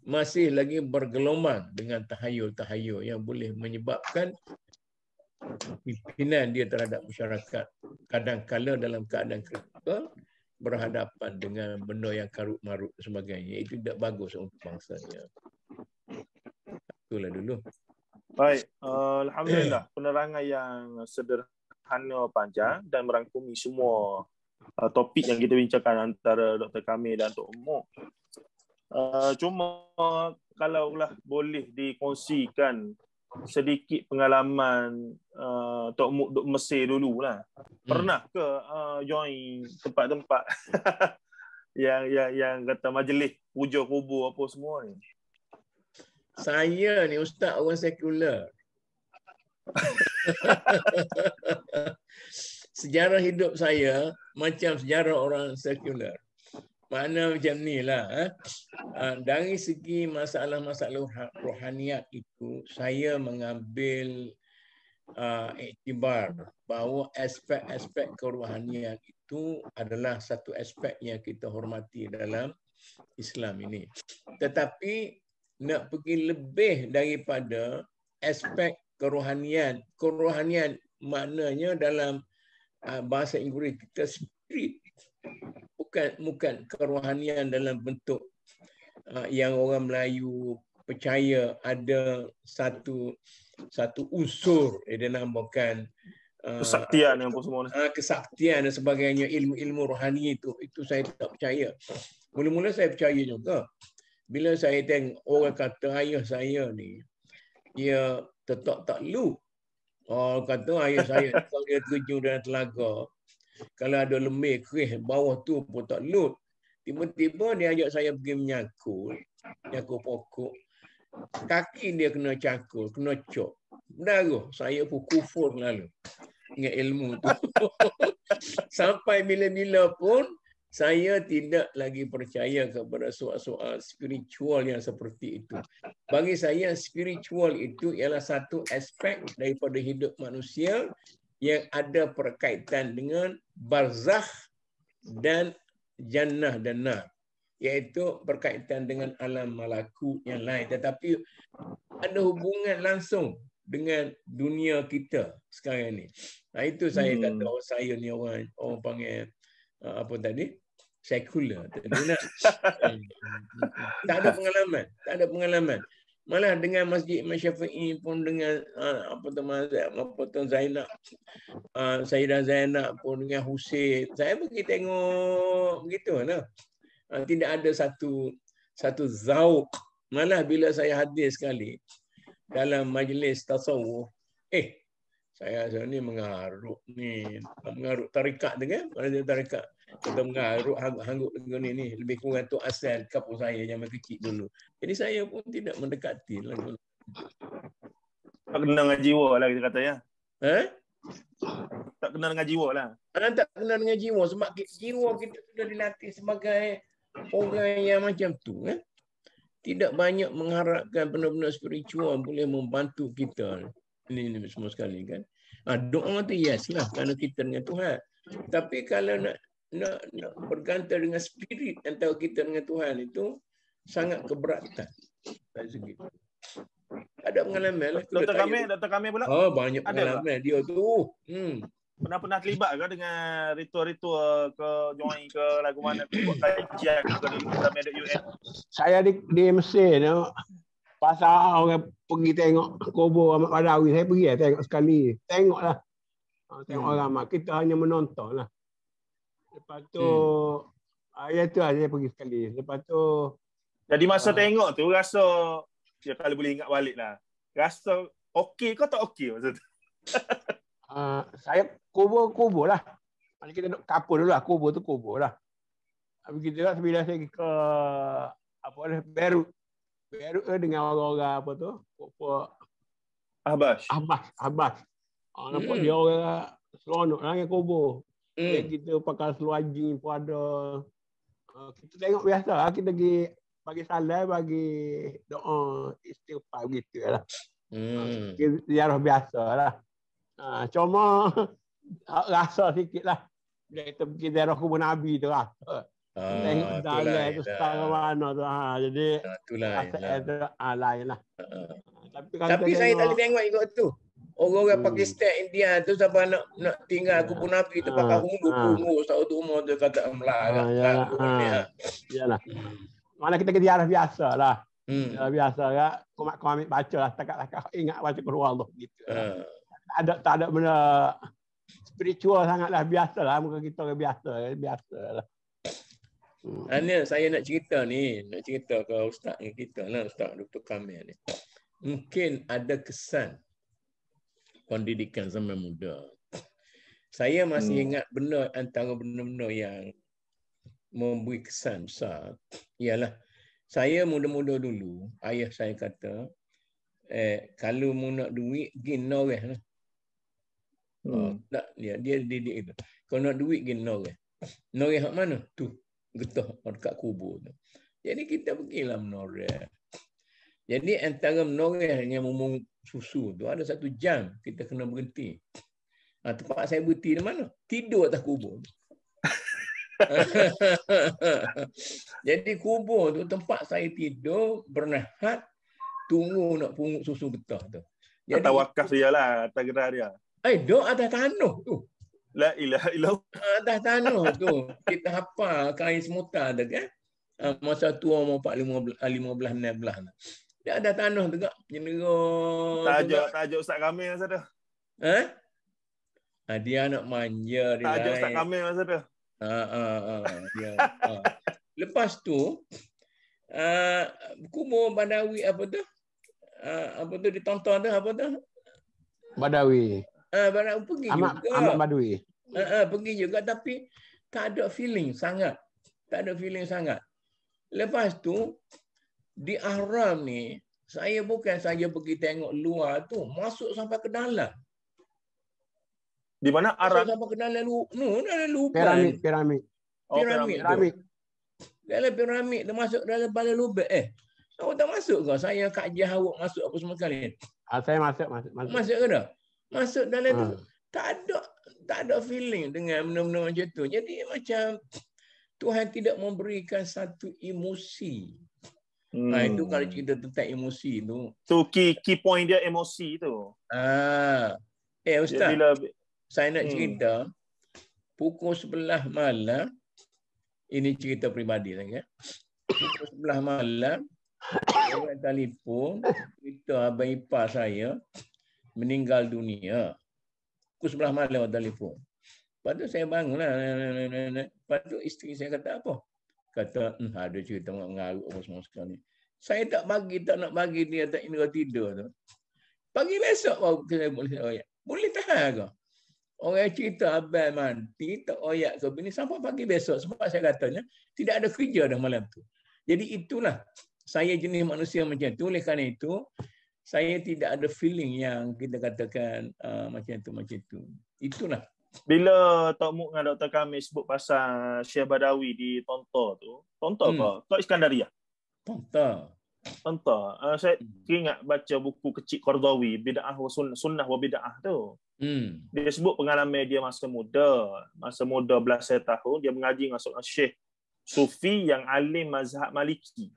masih lagi bergelombang dengan tahayul-tahayul yang boleh menyebabkan pimpinan dia terhadap masyarakat kadang-kala dalam keadaan kritikal berhadapan dengan benda yang karut-marut dan sebagainya. Itu tidak bagus untuk bangsanya. Itulah dulu. Baik, alhamdulillah penerangan yang sederhana panjang dan merangkumi semua topik yang kita bincangkan antara Dr. Kamil dan Tok Mok. Cuma kalaulah boleh dikongsikan sedikit pengalaman Tok Mok duduk Mesir dululah. Pernah ke join tempat-tempat yang kata majlis puja kubur apa semua ni? Saya ni ustaz orang sekular. Sejarah hidup saya macam sejarah orang sekular. Makna macam ni lah. Dari segi masalah-masalah rohaniat itu, saya mengambil iktibar bahawa aspek-aspek kerohanian itu adalah satu aspek yang kita hormati dalam Islam ini. Tetapi nak pergi lebih daripada aspek kerohanian. Kerohanian maknanya dalam bahasa Inggeris kita spirit. Bukan kerohanian dalam bentuk yang orang Melayu percaya ada satu unsur dia namakan kesaktian apa semua ni. Kesaktian dan sebagainya, ilmu-ilmu rohani itu saya tak percaya. Mula-mula saya percaya juga. Bila saya tengok orang kata ayah saya ni dia tetap takluk. Kata ayah saya kalau dia terjun dalam telaga, kalau ada lemir kerih bawah tu pun tak lut. Tiba-tiba dia ajak saya pergi menyakul pokok. Kaki dia kena cakul, kena cok. Darah. Saya pun kufur lalu dengan ilmu tu. Sampai bila-bila pun saya tidak lagi percaya kepada soal-soal spiritual yang seperti itu. Bagi saya spiritual itu ialah satu aspek daripada hidup manusia yang ada berkaitan dengan barzakh dan jannah dan nar, iaitu berkaitan dengan alam malakut yang lain, tetapi ada hubungan langsung dengan dunia kita sekarang ni. Itu saya kata saya ni orang panggil apa tadi? Sekular. Tak ada pengalaman. Malah dengan Masjid Imam Syafi'i pun dengan Zainab, Sayyidah Zainab pun dengan Husain. Saya pergi tengok begitulah. Tidak ada satu zauq. Malah bila saya hadir sekali dalam majlis tasawuf, saya ni mengarut tarikat dengan mana tarikat. Kita mengarut hanggut dengan ni lebih kurang tu asal kampung saya zaman kecil dulu. Jadi saya pun tidak mendekati lah. Tak kena dengan jiwa lah kita kata ya. Tak kena dengan jiwa lah. Tak kena dengan jiwa sebab jiwa kita sudah dilatih sebagai orang yang macam tu. Tidak banyak mengharapkan benda-benda spiritual boleh membantu kita. Ini semua sekali kan. Doa tu yes lah kerana kita dengan Tuhan. Tapi kalau nak bergantung dengan spirit antara kita dengan Tuhan itu sangat keberatan dari segi. Ada pengalaman lah. Dr. Kamil pula? Banyak pengalaman dia tu. Pernah terlibat ke dengan ritual-ritual ke join ke lagu mana ke buat kajian ke di Islamia.UN? Saya di Mesir tu, pasal orang pergi tengok kubur Ahmad Badawi, saya pergi tengok sekali. Tengoklah. Tengok orang ramai. Kita hanya menonton lah. Lepas tu, ya tu lah saya pergi sekali. Lepas tu, jadi masa tengok tu rasa, ya kalau boleh ingat balik lah, rasa okey ke tak okey masa tu? Saya kubur lah. Maksudnya kita nak kapur dulu lah. Kubur tu kubur lah. Habis kita lah bila saya pergi ke apa ni, Beirut dengan orang-orang apa tu? Abbas. Nampak dia orang seronok lah dengan kubur. Kita pakai seluar jeans pun ada. Kita tengok biasa lah. Kita pergi bagi salam, bagi doa istighfar begitu lah. Ziarah biasa lah. Cuma rasa sikit lah. Bila kita pergi ziarah kubur Nabi tu lah. Tengok dalam tu setara mana tu. Jadi rasa itu lain lah. Tapi saya tak boleh tengok ikut tu. Orang-orang Pakistan, India tu sampai nak tinggal kubur Nabi tu pakai hundu satu umur tu kata melarang. Yalah. Mana kita ziarah biasa lah. Biasa lah. Kau ambil baca lah. Takat ingat baca Quran Allah gitu. Tak ada benda spiritual sangat lah. Biasa lah. Muka kita orang biasa lah. Saya nak cerita ke Ustaz kita lah, Ustaz Dr. Kamil ni. Mungkin ada kesan pendidikan zaman muda. Saya masih ingat antara benda-benda yang memberi kesan besar ialah saya muda-muda dulu, ayah saya kata kalau mu nak duit pergi noreh lah. Dia didik itu. Kalau nak duit pergi noreh. Noreh hak mana? Tu, getah dekat kubur tu. Jadi kita pergilah menoreh. Jadi antara menoreh dengan memung susu tu ada 1 jam kita kena berhenti. Tempat saya berhenti di mana? Tidur atas kubur. Jadi kubur tu tempat saya tidur, bernahat, tunggu nak pungut susu getah tu. Jadi atas wakaf dia lah, atas gerar dia. Duduk atas tanah tu. La ilaha illallah. Atas tanah tu. Kita hafal kain semutar tu kan. Masa tua umur 15, 16. Dia ada tanah tu kak. Tajuk Ustaz Kamil masa tu. Dia nak manja. Tajuk Ustaz Kamil masa tu. Lepas tu kubur Badawi apa tu ditonton tu apa tu? Badawi. Badawi pergi juga. Ahmad Badawi. Pergi juga tapi tak ada feeling sangat. Lepas tu di Ahram ni saya bukan saja pergi tengok luar tu, masuk sampai ke dalam. Di mana Ahram? Sampai ke dalam dalam lubang. Piramid. Piramid. Dalam piramid tu masuk dalam bala lubang. Awak tak masuk ke? Saya kajian awak masuk apa semua kali. Saya masuk. Masuk ke dah? Masuk dalam tu tak ada feeling dengan benda-benda macam tu. Jadi macam Tuhan tidak memberikan satu emosi. Itu kalau cerita tentang emosi tu. Tu key point dia emosi tu. Ustaz. Saya nak cerita pukul 11 malam. Ini cerita peribadi saya. Pukul 11 malam orang telefon cerita abang ipar saya meninggal dunia. Pukul 11 malam orang telefon. Lepas tu saya bangunlah. Lepas tu isteri saya kata apa? Kata ada cerita mengarut apa semua sekali. Saya tak nak bagi dia tak indera tidur tu. Pagi besok baru saya boleh oyak. Boleh tahan ke? Orang cerita abang mati tak oyak ke bini sampai pagi besok sebab saya katanya tidak ada kerja dah malam tu. Jadi itulah saya jenis manusia macam tu. Oleh kerana itu saya tidak ada feeling yang kita katakan macam tu. Itulah. Bila Tok Muk dengan Dr. Kamil sebut pasal Syekh Badawi di Tonto tu. Tonto ke? Tok Iskandariah? Tonto. Saya ingat baca buku kecil Qardawi, Bid'ah wa Sunnah wa Bid'ah tu. Dia sebut pengalaman dia masa muda belasan tahun, dia mengaji dengan seorang Syekh Sufi yang alim mazhab Maliki.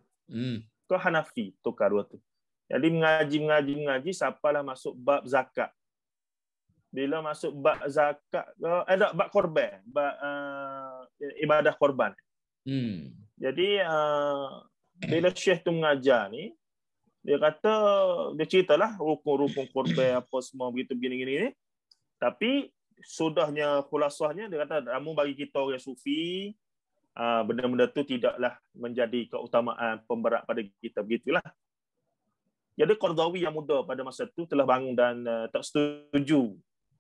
Ke Hanafi, tukar dua tu. Jadi mengaji sampailah masuk bab zakat. bila masuk bab zakat ada bab korban, bab ibadah korban. Jadi bila Syekh tu mengajar ni, dia kata, dia ceritalah rukun-rukun korban apa semua begitu begini-gini ni. Tapi sudahnya khulasahnya dia kata, namun bagi kita orang sufi, benda-benda tu tidaklah menjadi keutamaan pemberat pada kita, begitulah. Jadi Qardawi yang muda pada masa itu telah bangun dan tak setuju.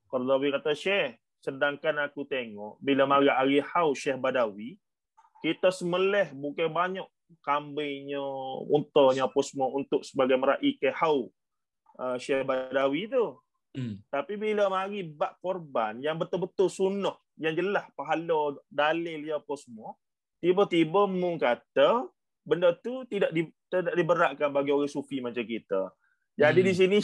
Qardawi kata, Syekh, sedangkan aku tengok bila mari hari haul Syekh Badawi, kita semelih bukan banyak kambingnya, untanya apa semua untuk sebagai meraihkan haul Syekh Badawi tu. Tapi bila mari bab korban yang betul-betul sunnah, yang jelas pahala, dalil dia apa semua, tiba-tiba mung kata benda tu tidak diberatkan bagi orang sufi macam kita. Jadi di sini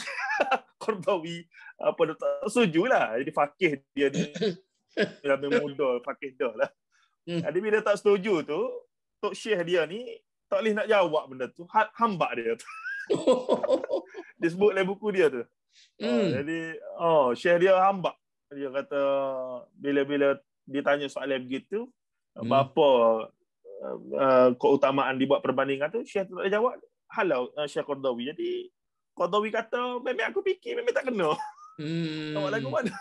Qardawi apa dia tak setujulah. Jadi fakih dia ni lebih muda, fakih dah lah. Jadi bila tak setuju tu, Tok Syekh dia ni tak boleh nak jawab benda tu. Hambak dia tu. Dia sebut dalam buku dia tu. Jadi Syekh dia hambak. Dia kata bila ditanya soalan begitu, apa keutamaan dibuat perbandingan tu, Syekh tak jawab. Halau Syekh Qardawi. Jadi Qardawi kata, memang aku fikir memang tak kena. Awak lagu mana?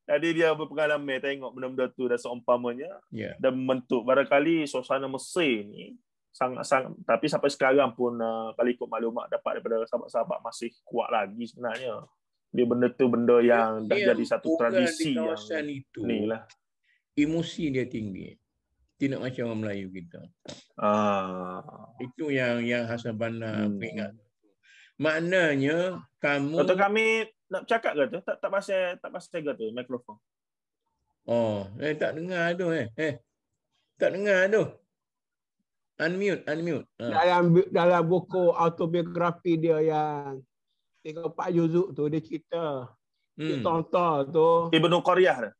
Jadi dia berpengalaman tengok benda-benda tu dah seumpamanya dan membentuk. Barangkali suasana Mesir ni sangat-sangat, tapi sampai sekarang pun kalau ikut maklumat dapat daripada sahabat-sahabat masih kuat lagi sebenarnya. Dia benda tu benda yang dah jadi satu tradisi yang ni lah. Emosi dia tinggi. Tidak macam orang Melayu kita. Itu yang Hasan Banna ingat. Maknanya kamu Kata kami nak cakap ke tu? Tak pasal ke tu mikrofon. Tak dengar tu tak dengar tu. Unmute. Dalam buku autobiografi dia yang 3-4 juzuk tu, dia cerita. Dia tonton tu. Ibnu Qaryah tu.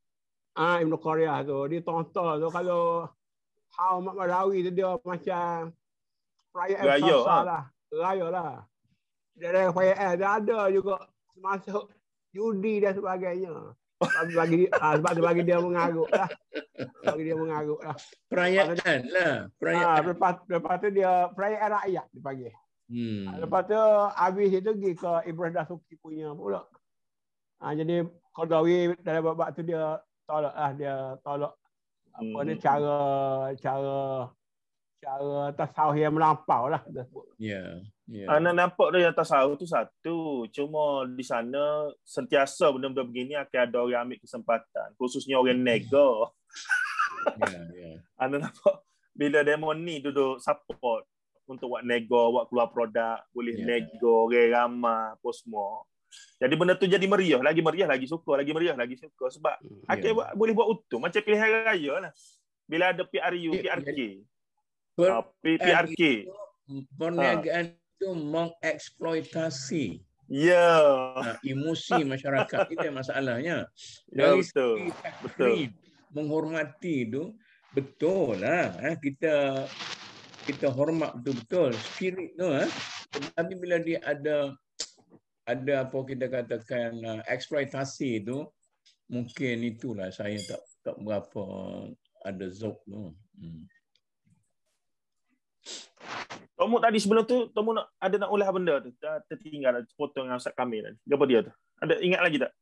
Ibnu Qaryah tu. Dia tonton tu kalau Haul Mat Badawi tu dia macam perayaan besar lah. Raya lah. Dari perayaan dia ada juga masuk judi dan sebagainya. Bagi dia mengarut lah. Perayaan lah. Lepas tu dia perayaan rakyat dipanggil. Lepas tu habis itu pergi ke Ibrahim Dasuki punya pula. Jadi Qardawi dalam bab tu dia tolak apa ni cara tasawuf yang melampau lah. Anak nampak dia yang tasawuf tu satu. Cuma di sana sentiasa benda-benda begini akan ada orang ambil kesempatan. Khususnya orang nega. Anak nampak bila demo ni duduk support untuk buat nego, buat keluar produk, boleh nego, orang ramai, apa semua. Jadi benda tu jadi meriah, lagi suka. Sebab akhirnya boleh buat utuh. Macam pilihan raya lah. Bila ada PRU, PRK. PRK. Perniagaan itu mengeksploitasi emosi masyarakat. Itu yang masalahnya. Dari segi takrim, menghormati itu, betul lah. Kita hormat betul-betul spirit tu. Tapi bila dia ada apa kita katakan eksploitasi itu, mungkin itulah saya tak berapa ada zauq tu. Tomo tadi sebelum tu, Tomo ada nak ulah benda tu. Tertinggal potong dengan Ustaz Kamil tadi. Apa dia tu? Ada ingat lagi tak?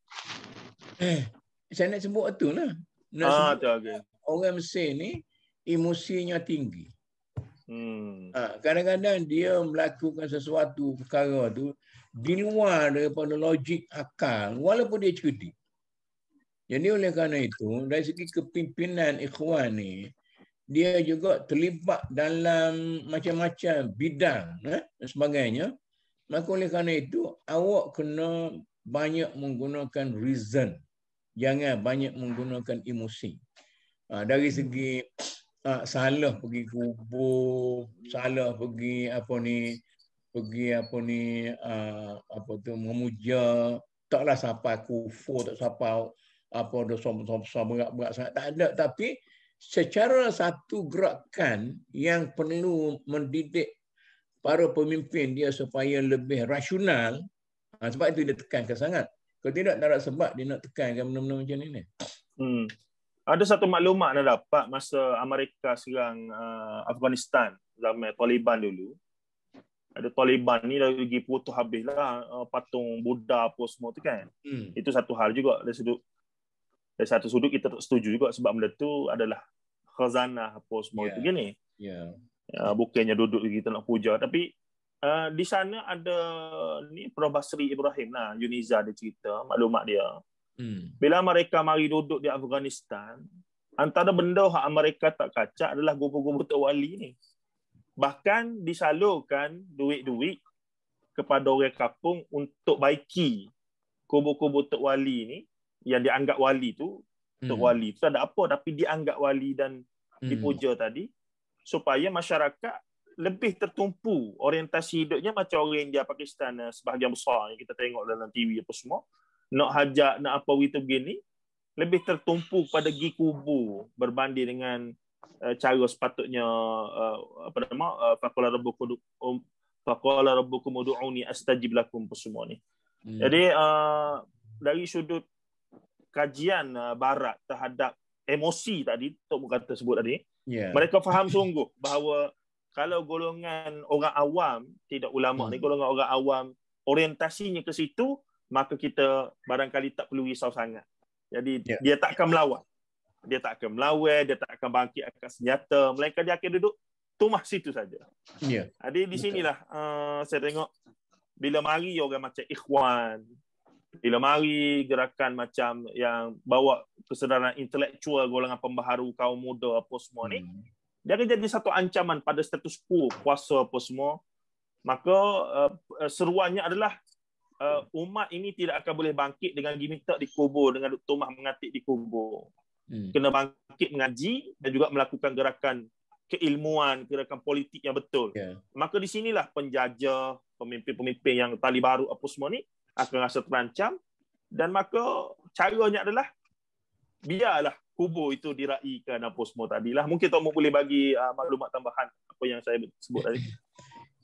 Saya nak sebut tu lah. Orang Mesir ni emosinya tinggi. Kadang-kadang dia melakukan sesuatu perkara tu di luar daripada logik akal, walaupun dia cerdik. Jadi oleh kerana itu, dari segi kepimpinan ikhwan ni, dia juga terlibat dalam macam-macam bidang dan sebagainya. Maka oleh kerana itu, awak kena banyak menggunakan reason. Jangan banyak menggunakan emosi. Dari segi salah pergi kubur, salah pergi memuja, taklah sampai kufur, tak sampai apa dosa berat-berat sangat, tak ada. Tapi secara satu gerakan yang perlu mendidik para pemimpin dia supaya lebih rasional, sebab itu dia tekankan sangat. Kalau tidak, tak ada sebab dia nak tekankan benda-benda macam ni. Ada satu maklumat nak dapat masa Amerika serang Afghanistan zaman Taliban dulu. Ada Taliban ni dah pergi putus habis lah patung Buddha apa semua tu kan. Itu satu hal juga dari satu sudut kita tak setuju juga sebab benda tu adalah khazanah apa semua itu gini. Bukannya duduk kita nak puja, tapi di sana ada ni Prof Basri Ibrahim lah, Yuniza dia cerita maklumat dia. Bila mereka mari duduk di Afghanistan, antara benda yang mereka tak kacak adalah gubur-gubur Tok Wali ni. Bahkan disalurkan duit-duit kepada orang kampung untuk baiki kubur-kubur Tok Wali ni, yang dianggap wali tu, Tok Wali tu ada apa tapi dianggap wali dan dipuja tadi, supaya masyarakat lebih tertumpu orientasi hidupnya macam orang India, Pakistan sebahagian besar yang kita tengok dalam TV apa semua, nak hajat, nak apa gitu begini, lebih tertumpu pada gi kubur berbanding dengan cara sepatutnya faqala rabbukum ud'uni astajib lakum semua ni. Jadi dari sudut kajian barat terhadap emosi tadi Tok Mukarta sebut tadi, mereka faham sungguh bahawa kalau golongan orang awam, tidak ulama ni, golongan orang awam orientasinya ke situ, maka kita barangkali tak perlu risau sangat. Jadi dia tak akan melawan. Dia tak akan melawan, dia tak akan bangkit angkat senjata, melainkan dia akan duduk tumah situ saja. Jadi di sinilah saya tengok bila mari orang macam Ikhwan, bila mari gerakan macam yang bawa kesedaran intelektual, golongan pembaharu kaum muda apa semua ni, dia akan jadi satu ancaman pada status quo kuasa apa semua. Maka seruannya adalah umat ini tidak akan boleh bangkit dengan diminta dikubur, dengan tumah mengatik dikubur. Kena bangkit mengaji dan juga melakukan gerakan keilmuan, gerakan politik yang betul. Maka di sinilah penjajah, pemimpin-pemimpin yang tali baru apa semua ni akan rasa terancam, dan maka caranya adalah biarlah kubur itu diraikan apa semua tadilah. Mungkin Tok boleh bagi maklumat tambahan apa yang saya sebut tadi.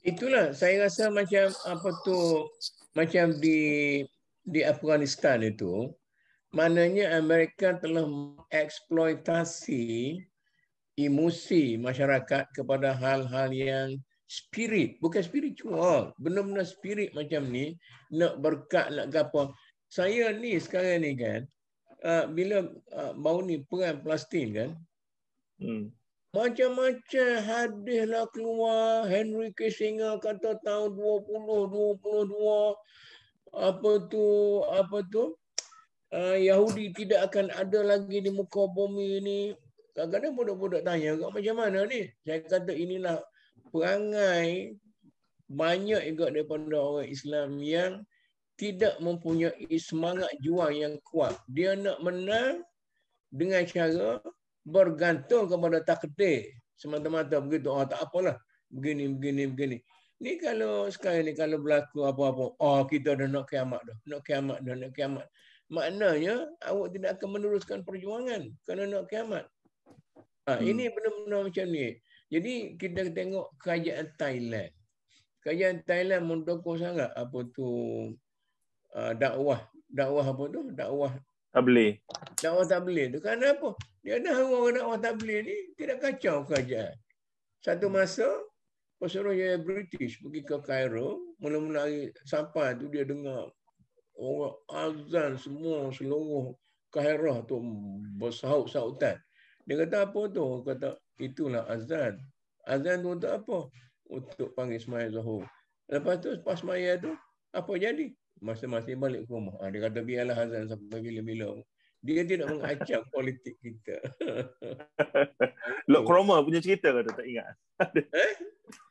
Itulah saya rasa macam apa tu, macam di Afghanistan itu, maknanya Amerika telah mengeksploitasi emosi masyarakat kepada hal-hal yang spirit, bukan spiritual, benar-benar spirit macam ni, nak berkat, nak apa. Saya ni sekarang ni kan, bila baru ni perang Palestin kan, macam-macam hadislah keluar. Henry Kissinger kata tahun 2022 apa tu Yahudi tidak akan ada lagi di muka bumi ni. Kadang-kadang budak-budak tanya, macam mana ni? Saya kata inilah perangai banyak juga daripada orang Islam yang tidak mempunyai semangat juang yang kuat. Dia nak menang dengan cara bergantung kepada takdir semata-mata begitu. Tak apalah, begini. Ni kalau sekarang ni kalau berlaku apa-apa, kita dah nak kiamat dah. Nak kiamat. Maknanya awak tidak akan meneruskan perjuangan kerana nak kiamat. Ini benar-benar macam ni. Jadi kita tengok kerajaan Thailand. Kerajaan Thailand mendukung sangat apa tu dakwah apa tu? Dakwah tabligh. Dakwah tabligh tu. Kerana apa? Dia dah orang dakwah tabligh ni tidak kacau kerajaan. Satu masa pesuruhjaya British pergi ke Cairo, mula-mula sampai tu dia dengar orang azan semua seluruh Kairah tu bersaut-sautan. Dia kata apa tu? Kata itulah azan. Azan tu untuk apa? Untuk panggil semaya Zuhur. Lepas tu pas semaya tu apa jadi? Masing-masing balik ke rumah. Dia kata biarlah azan sampai bila-bila. Dia tidak mengacak politik kita. Lok Kroma punya cerita kata tak ingat.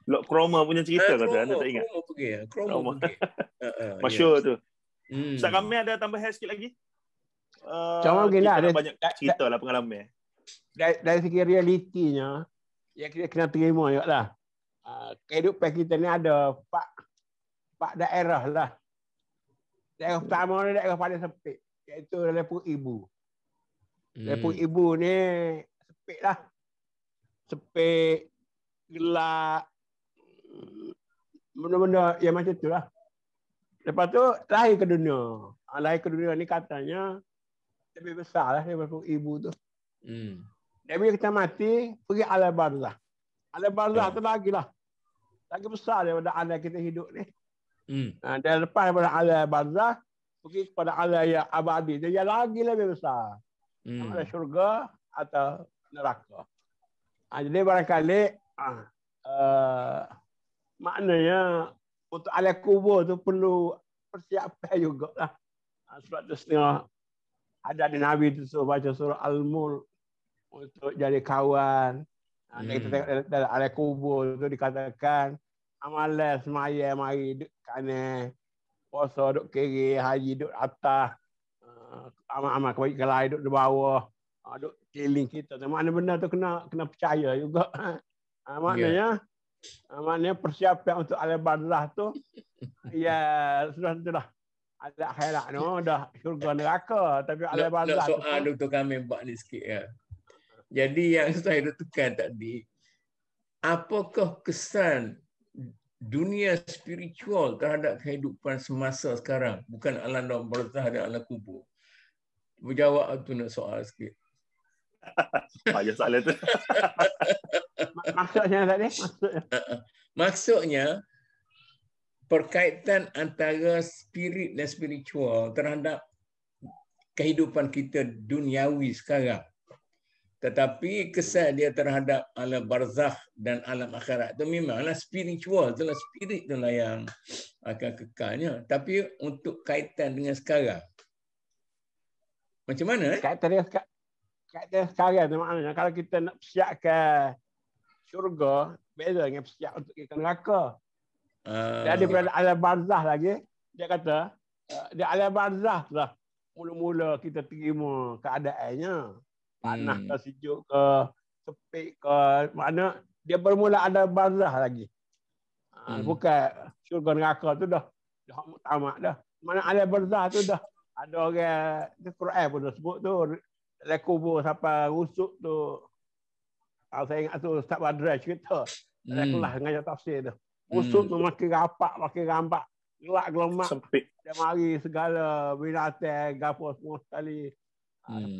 Lok Kroma punya cerita kata anda tak ingat. Kroma pergi. Masyhur tu. Ustaz kami ada tambahan sikit lagi. Cuma gini ada banyak cerita lah pengalaman. Dari segi realitinya, yang kita kena terima juga lah. Kehidupan kita ni ada empat daerah lah. Daerah pertama ni daerah paling sempit, iaitu Lepuk Ibu. Lepuk Ibu ni sempit lah. Sempit, gelap, benda-benda yang macam tu lah. Lepas tu lahir ke dunia. lahir ke dunia ni katanya lebih besar lah daripada ibu tu. Dan bila kita mati, pergi alam barzah. Alam barzah tu lagi besar daripada alam kita hidup ni. Dan lepas daripada alam barzah, pergi kepada alam yang abadi. Dia lagi lebih besar. Ada syurga atau neraka. Jadi barangkali maknanya untuk alam kubur tu perlu persiapan jugalah. Sebab tu setengah ada di Nabi tu baca surah Al-Mulk untuk jadi kawan. Kita tengok dalam alam kubur tu dikatakan amalan semaya mari duk kanan, puasa duk kiri, haji duk atas, amal-amal kebaikan lain duk di bawah, duk keliling kita. Maknanya benda tu kena percaya juga. Maknanya persiapan untuk alam barzah tu ya sudah ada akhirat no, dah syurga neraka, tapi alam barzah tu soal Dr. Kamil buat ni sikit ya. Jadi yang saya tekan tadi, apakah kesan dunia spiritual terhadap kehidupan semasa sekarang, bukan alam barzah dan alam kubur? Berjawab tu nak soal sikit. Payah soalan tu. Maksudnya tadi? Maksudnya perkaitan antara spirit dan spiritual terhadap kehidupan kita duniawi sekarang. Tetapi kesan dia terhadap alam barzah dan alam akhirat itu memanglah spiritual, itulah spirit itulah yang akan kekalnya. Tapi untuk kaitan dengan sekarang, macam mana? Kaitan sekarang tu maknanya kalau kita nak persiapkan syurga, beza dengan persiap untuk kita neraka. Jadi pada alam barzah lagi, dia kata, di alam barzah lah mula-mula kita terima keadaannya. Panas ke, sejuk ke, sepik ke, makna dia bermula ada barzah lagi. Bukan syurga neraka tu dah tamat dah. Mana alam barzah tu dah ada orang di Quran pun dah sebut tu, dalam kubur sampai rusuk tu. Saya ingat tu Ustaz Badrai cerita dalam kelas dengan tafsir tu. Rusuk tu makin rapat, makin rambat, gelap gelemak. Dia mari segala binatang, gapo semua sekali.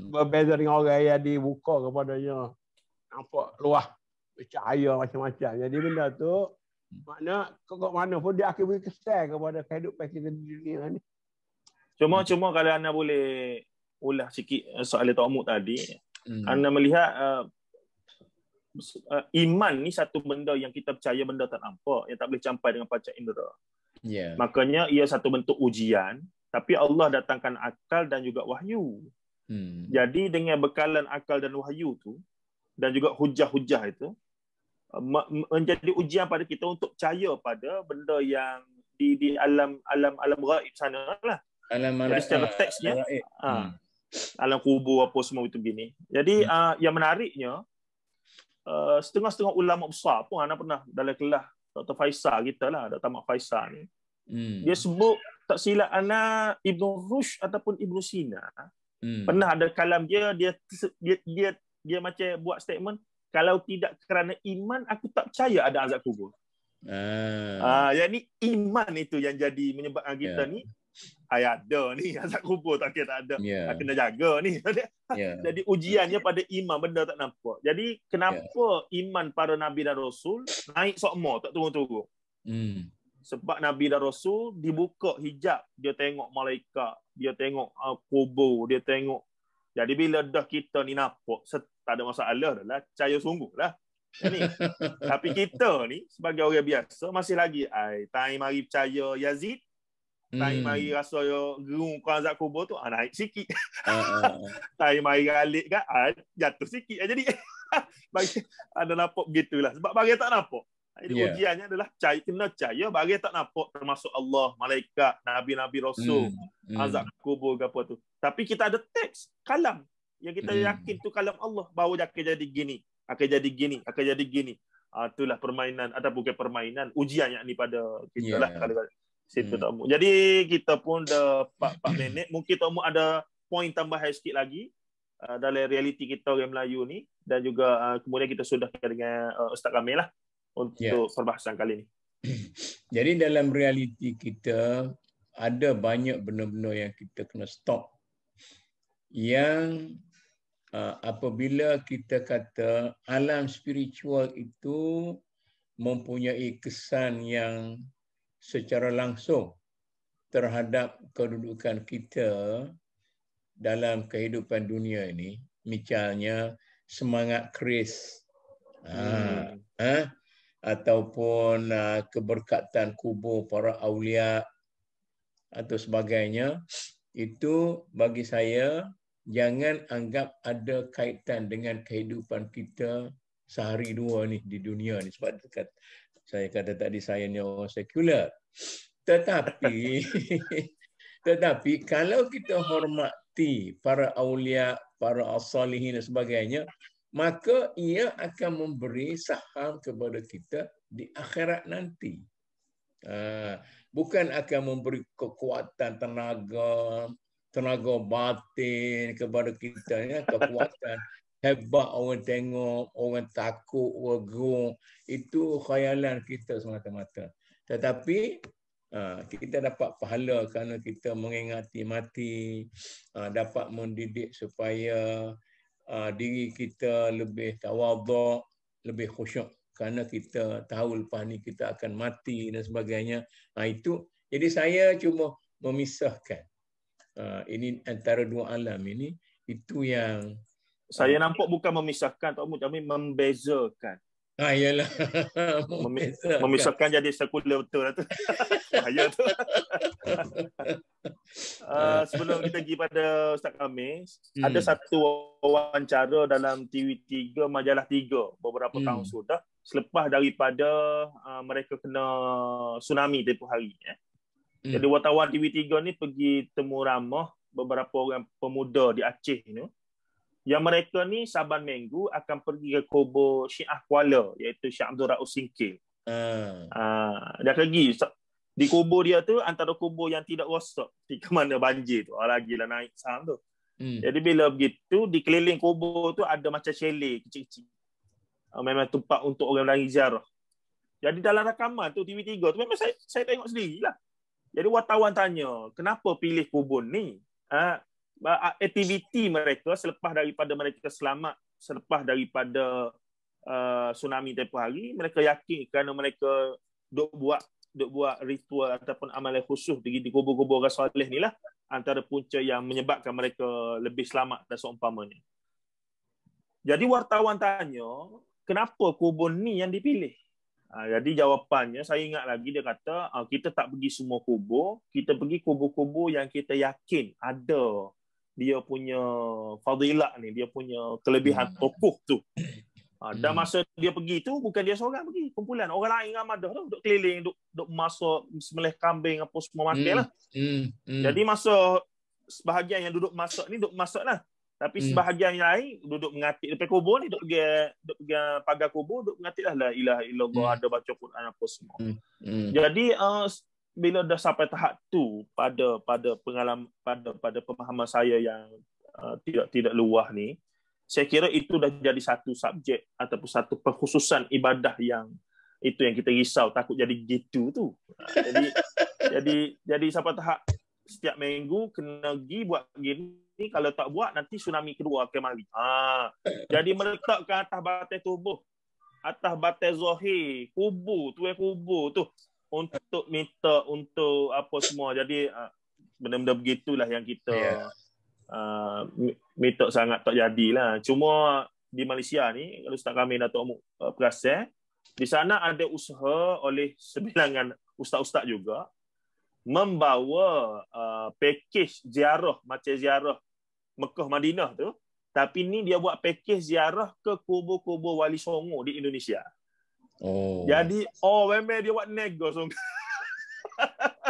Berbeza dengan orang yang dibuka kepadanya, nampak luah, bercahaya macam-macam. Jadi benda tu makna kok mana pun dia akan beri kesan kepada kehidupan kita di dunia ni. Cuma kalau anda boleh ulas sikit soalan Tok Muk tadi, anda melihat iman ni satu benda yang kita percaya benda tak nampak, yang tak boleh campai dengan panca indera. Makanya ia satu bentuk ujian, tapi Allah datangkan akal dan juga wahyu. Jadi dengan bekalan akal dan wahyu tu dan juga hujah-hujah itu menjadi ujian pada kita untuk percaya pada benda yang di alam gaib sana lah. Jadi secara teksnya alam kubur apa semua itu begini. Jadi yang menariknya setengah-setengah ulama besar pun ana pernah dalam kelas Dr. Faisal kita lah, Dr. Mak Faisal ni. Dia sebut tak silap ana Ibn Rushd ataupun Ibn Sina. Pernah ada kalam dia macam buat statement, kalau tidak kerana iman aku tak percaya ada azab kubur. Yang ni iman itu yang jadi menyebabkan kita ni ada ni azab kubur, tak kira tak ada. Kena jaga ni. Jadi ujiannya pada iman, benda tak nampak. Jadi kenapa iman para nabi dan rasul naik sokmo tak turun-turun? Sebab Nabi dan Rasul dibuka hijab, dia tengok malaikat, dia tengok kubur, dia tengok. Jadi bila dah kita ni nampak, tak ada masalah dah lah, percaya sungguh lah. Tapi kita ni sebagai orang biasa masih lagi time mari percaya Yazid, time mari rasa gerung kau azab kubur tu naik sikit. Time mari galik kan jatuh sikit. Jadi bagi ada nampak begitulah. Sebab bagi tak nampak. Jadi ujiannya adalah kena percaya bagi tak nampak, termasuk Allah, malaikat, nabi-nabi, rasul, azab kubur ke apa tu. Tapi kita ada teks, kalam yang kita yakin tu kalam Allah, bahawa akan jadi gini, akan jadi gini, akan jadi gini. Itulah permainan, ada bukan permainan, ujian yang ni pada kita lah. Situ Tok Muk. Jadi kita pun dah 4 minit. Mungkin Tok Muk ada poin tambahan sikit lagi dalam realiti kita orang Melayu ni, dan juga kemudian kita sudahkan dengan Ustaz Kamil lah untuk perbahasan kali ini. Jadi dalam realiti kita, ada banyak benda-benda yang kita kena stop. Yang apabila kita kata alam spiritual itu mempunyai kesan yang secara langsung terhadap kedudukan kita dalam kehidupan dunia ini, misalnya semangat keris, ataupun keberkatan kubur para aulia atau sebagainya, itu bagi saya jangan anggap ada kaitan dengan kehidupan kita sehari dua ni di dunia ni. Sebab saya kata tadi saya ni orang sekular. Tetapi kalau kita hormati para aulia, para as-salihin dan sebagainya, maka ia akan memberi saham kepada kita di akhirat nanti. Bukan akan memberi kekuatan tenaga batin kepada kita, ya, kekuatan hebat, orang tengok, orang takut, orang gerung, itu khayalan kita semata-mata. Tetapi kita dapat pahala kerana kita mengingati mati, dapat mendidik supaya diri kita lebih tawaduk, lebih khusyuk kerana kita tahu lepas ni kita akan mati dan sebagainya. Itu. Jadi saya cuma memisahkan ini antara dua alam ini. Itu yang saya nampak bukan memisahkan, tapi membezakan. Yalah. Memisahkan jadi sekular betul lah tu. Bahaya tu. Sebelum kita pergi pada Ustaz Kamil, ada satu wawancara dalam TV3, Majalah 3 beberapa tahun sudah, selepas daripada mereka kena tsunami tempoh hari. Jadi wartawan TV3 ni pergi temu ramah beberapa orang pemuda di Aceh ni, yang mereka ni saban minggu akan pergi ke kubur Syiah Kuala, iaitu Syekh Abdul Rauf Singkil. Dia pergi di kubur dia tu, antara kubur yang tidak rosak ketika mana banjir tu. Lagilah naik saham tu. Jadi bila begitu, di keliling kubur tu ada macam chalet kecil-kecil. Memang tempat untuk orang lari ziarah. Jadi dalam rakaman tu TV3 tu memang saya tengok sendirilah. Jadi wartawan tanya, kenapa pilih kubur ni? Aktiviti mereka selepas daripada mereka selamat, selepas daripada tsunami tempoh hari, mereka yakin kerana mereka duk buat ritual ataupun amalan khusus di kubur-kubur orang soleh ni lah, antara punca yang menyebabkan mereka lebih selamat dan seumpamanya. Jadi wartawan tanya, kenapa kubur ni yang dipilih? Jadi jawapannya, saya ingat lagi, dia kata, kita tak pergi semua kubur, kita pergi kubur-kubur yang kita yakin ada dia punya fadilah ni, dia punya kelebihan tokoh tu. Dan masa dia pergi tu, bukan dia seorang pergi, kumpulan orang lain ramai dah duk keliling, duk masak sembelih kambing apa semua makan lah. Jadi masa sebahagian yang duduk masak ni duk masak lah, tapi sebahagian yang lain duduk mengatik depan kubur ni, duk pergi pagar kubur, duk mengatik lah la ilaha illallah, ada baca Quran apa semua. Jadi bila dah sampai tahap tu, pada pengalaman, pada pemahaman saya yang tidak luah ni, saya kira itu dah jadi satu subjek ataupun satu perkhususan ibadah yang itu yang kita risau, takut jadi gitu tu. Jadi sampai tahap setiap minggu kena pergi buat gini, kalau tak buat nanti tsunami kedua akan mari. Jadi meletakkan atas batai tubuh, atas batai zahir kubur tu untuk minta untuk apa semua. Jadi benda-benda begitulah yang kita minta sangat tak jadilah. Cuma di Malaysia ni, kalau Ustaz Kamil Datuk perasan, di sana ada usaha oleh sebilangan ustaz-ustaz juga membawa pakej ziarah macam ziarah Mekah Madinah tu, tapi ni dia buat pakej ziarah ke kubur-kubur Wali Songo di Indonesia. Jadi memang dia buat nego sungguh.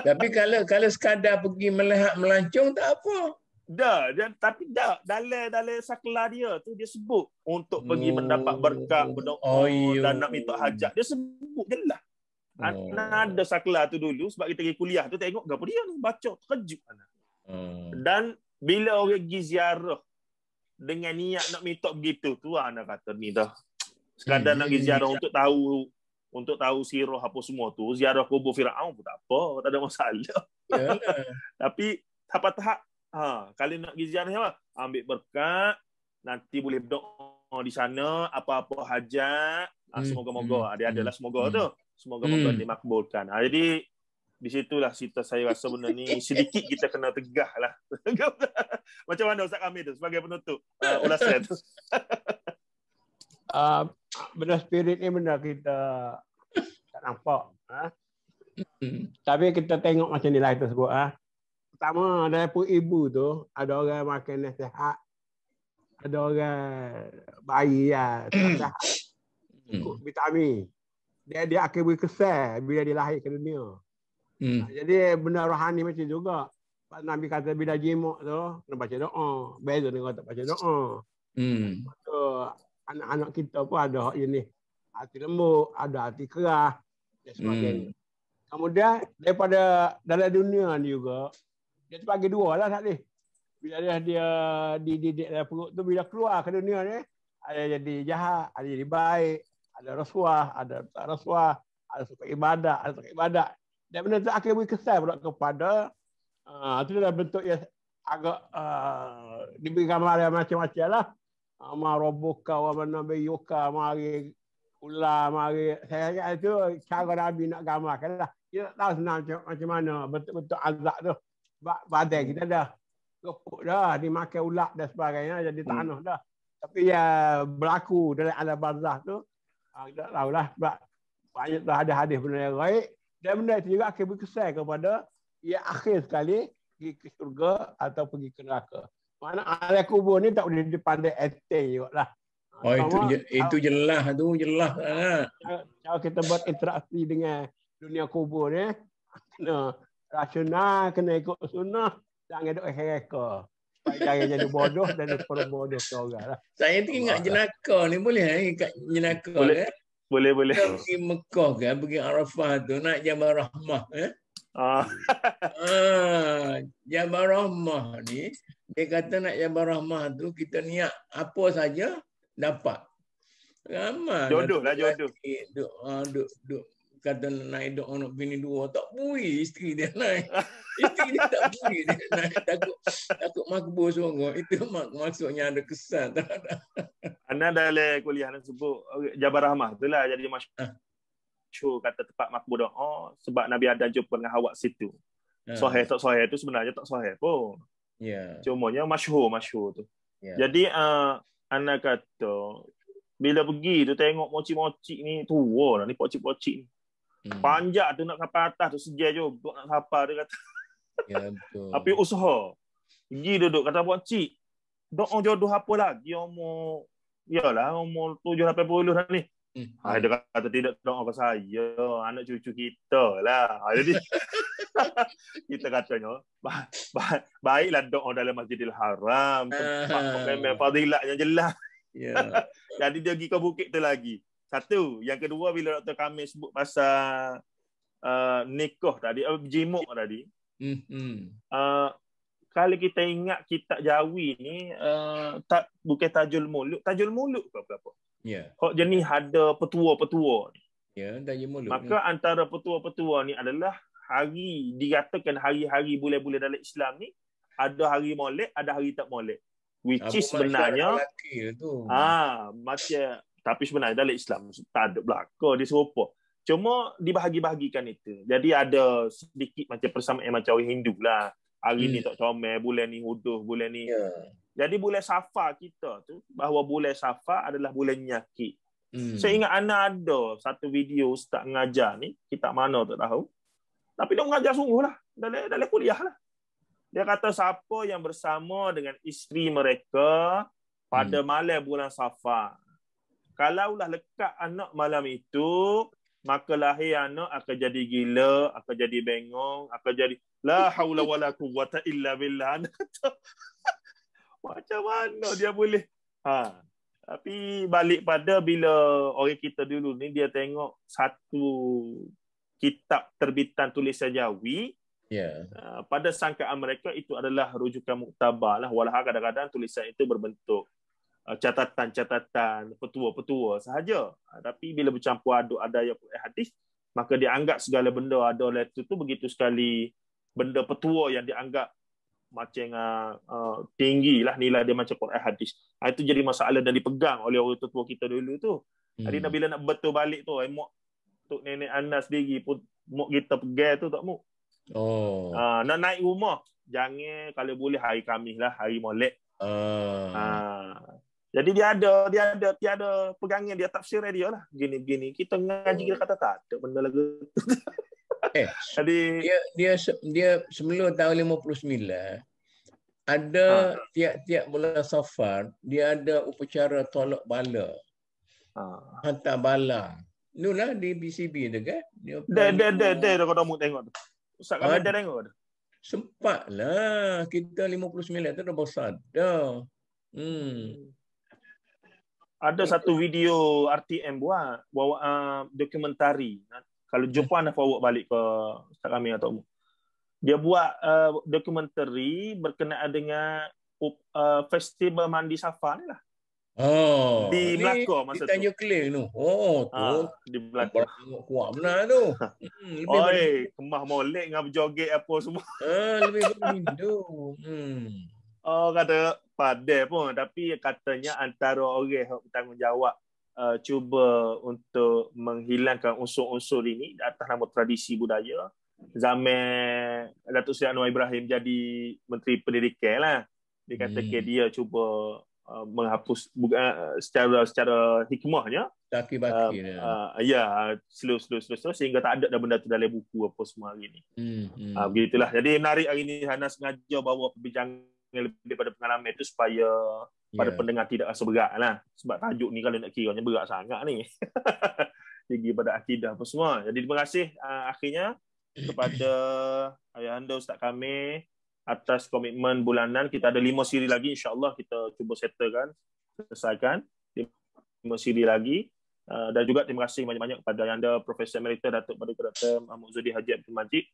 Tapi kalau sekadar pergi melihat melancong tak apa. Tapi dalam saklar dia tu dia sebut untuk pergi mendapat berkat, berdoa dan nak minta hajat. Dia sebut jelas. Ada saklar tu dulu sebab kita pergi kuliah tu tengok apa dia ni, baca terkejut anak. Dan bila orang pergi ziarah dengan niat nak minta begitu tu, anak kata ni dah sekadar nak pergi ziarah untuk tahu untuk tahu sirah apa semua tu, ziarah kubur Firaun pun tak apa, tak ada masalah. Yalah. Tapi tahap-tahap kalau nak pergi ziarah apa? Ambil berkat, nanti boleh berdoa di sana, apa-apa hajat, semoga-moga dia adalah semoga tu. Semoga-moga dimakbulkan. Jadi di situlah saya rasa benda ni sedikit kita kena tegah lah. Macam mana Ustaz Kamil tu sebagai penutup ulasan tu? Benda spirit ni benda kita tak nampak. Tapi kita tengok macam ni lah kita sebut. Pertama, dari pun ibu tu, ada orang makan nasihat. Ada orang bayi tak sihat. Ikut vitamin. Dia akan berkesan bila dia lahir ke dunia. Jadi benda rohani macam juga. Nabi kata bila jimuk tu, kena baca doa. Beza dengan tak baca doa. So, anak-anak kita pun ada hak jenis hati lembut, ada hati keras dan sebagainya. Kemudian daripada dalam dunia ni juga, dia terbagi dua lah tadi. Bila dia dididik dalam perut tu, bila keluar ke dunia ni, ada jadi jahat, ada jadi baik, ada rasuah, ada tak rasuah, ada suka ibadat, ada tak ibadat. Dan benda tu akan berkesan pula kepada itu adalah bentuk yang agak diberi gambar yang macam-macam lah. Marobuka wa manabiyuka mari ular mari. Saya ingat itu cara Nabi nak gambarkan lah. Kita tak tahu senang macam mana bentuk-bentuk azab tu. Badan kita dah gepuk dah, dimakan ular dan sebagainya, jadi tanah dah. Tapi yang berlaku dalam alam barzah tu, kita tak tahulah. Banyak tu ada hadis benda yang baik. Dan benda itu juga akan berkesan kepada yang akhir sekali pergi ke syurga atau pergi ke neraka. Mana alam kubur ni tak boleh dipandai acting juga lah. Itu jelas tu, jelas. Kalau kita buat interaksi dengan dunia kubur ni, kena rasional, kena ikut sunnah, jangan duk heka. Jangan jadi bodoh dan bodoh ke orang lah. Saya teringat jenaka ni, boleh kat jenaka boleh. kan? Boleh. Kita pergi Mekah kan, pergi Arafah tu, nak Jabal Rahmah. Jabal Rahmah ni, dia kata nak Jabal Rahmah tu, kita niat apa saja, dapat. Ramai. Jodoh lah, jodoh. Duk kata naik dok anak bini dua, tak bui isteri dia naik. Isteri dia tak bui dia naik, takut makbul surga. Itu maksudnya ada kesan. Ana dalam kuliah nak sebut Jabal Rahmah itulah jadi masyhur kata tempat makbul doa sebab Nabi Adam jumpa dengan Hawa situ. Sahih tak sahih tu sebenarnya tak sahih pun. Cumanya masyhur tu. Jadi ana kata bila pergi tu tengok moci-moci ni tua dah ni, pocik-pocik ni. Panjat tu nak sampai atas tu sejam juga nak sampai dia kata. Ya betul. Tapi usaha. Pergi duduk kata puan cik. Doa jodoh apa lagi umur 7-80 dah ni. Dia kata tidak doa apa saya, anak cucu kita lah. Jadi kita katanya baiklah doa dalam Masjidil Haram, tempat memang fadilatnya jelas. Jadi dia pergi ke bukit tu lagi. Satu. Yang kedua, bila Dr. Kamil sebut pasal nikah tadi, jimuk tadi, kalau kita ingat kitab Jawi ni, bukan Tajul Muluk ke apa-apa. Hak jenis ada petua-petua. Tajul Muluk. Maka antara petua-petua ni adalah dikatakan hari-hari bulan-bulan dalam Islam ni, ada hari Maulid, ada hari tak Maulid. Which is sebenarnya macam, tapi sebenarnya dalam Islam tak ada belaka dia serupa. Cuma dibahagi-bahagikan itu. Jadi ada sedikit macam persamaan macam orang Hindu lah. Hari ni tak comel, bulan ni huduh, bulan ni. Jadi bulan Safar kita tu, bahawa bulan Safar adalah bulan nyakit. Saya ingat ada satu video ustaz mengajar ni, kitab mana tak tahu. Tapi dia mengajar sungguh lah. Dalam kuliah lah. Dia kata siapa yang bersama dengan isteri mereka pada malam bulan Safar. Kalaulah lekat anak malam itu, maka lahir anak akan jadi gila, akan jadi bengong, akan jadi la haula wala quwwata illa billah. Macam mana dia boleh? Tapi balik pada bila orang kita dulu ni, dia tengok satu kitab terbitan tulisan Jawi, pada sangkaan mereka itu adalah rujukan muktabar lah. Walau kadang-kadang tulisan itu berbentuk catatan-catatan petua-petua sahaja. Tapi bila bercampur aduk ada ayat hadis, maka dia anggap segala benda ada letter tu begitu sekali benda petua yang dianggap macam tinggi lah nilai dia macam Quran hadis. Itu jadi masalah dan dipegang oleh orang tua kita dulu tu. Jadi bila nak betul balik tu, mok Tok Nenek Anas sendiri pun mok kita pegang tu tak mok. Nak naik rumah, jangan kalau boleh hari Khamis lah, hari Molek. Jadi dia ada pegangan dia tafsir dia lah. Gini. Kita ngaji kita kata tak ada benda lagi. Jadi dia sebelum tahun 59 ada tiap-tiap bulan Safar dia ada upacara tolak bala. Hantar bala. Itulah di BCB tu kan. Dia kau mau tengok tu. Ustaz kami dah tengok tu. Sempatlah kita 59 tu dah besar dah. Ada satu video RTM buat dokumentari. Kalau jumpa anda forward balik ke Ustaz kami atau dia buat dokumentari berkenaan dengan festival mandi Safar ni lah. Di Melaka masa tu. Di Tanjung Kling tu. Di Melaka. Kuat benar tu. Kemah molek dengan berjoget apa semua. Lebih bagus tu. Kata padai pun, tapi katanya antara orang yang bertanggungjawab cuba untuk menghilangkan unsur-unsur ini atas nama tradisi budaya. Zaman Datuk Seri Anwar Ibrahim jadi Menteri Pendidikan lah. Dia katakan dia cuba menghapus secara hikmahnya. Taki-baki slow sehingga tak ada dah benda tu dalam buku apa semua hari ni. Begitulah. Jadi menarik hari ni Hana sengaja bawa perbincangan lebih daripada pengalaman itu supaya pada pendengar tidak rasa berat lah. Sebab tajuk ni kalau nak kiranya berat sangat ni. Tinggi pada akidah apa semua. Jadi terima kasih akhirnya kepada ayahanda Ustaz kami atas komitmen bulanan. Kita ada 5 siri lagi, insyaAllah kita cuba settlekan, selesaikan 5 siri lagi. Dan juga terima kasih banyak-banyak kepada Ayahanda Profesor Emerita Datuk Paduka Dr. Mahmud Zudi Haji Abdul Majid,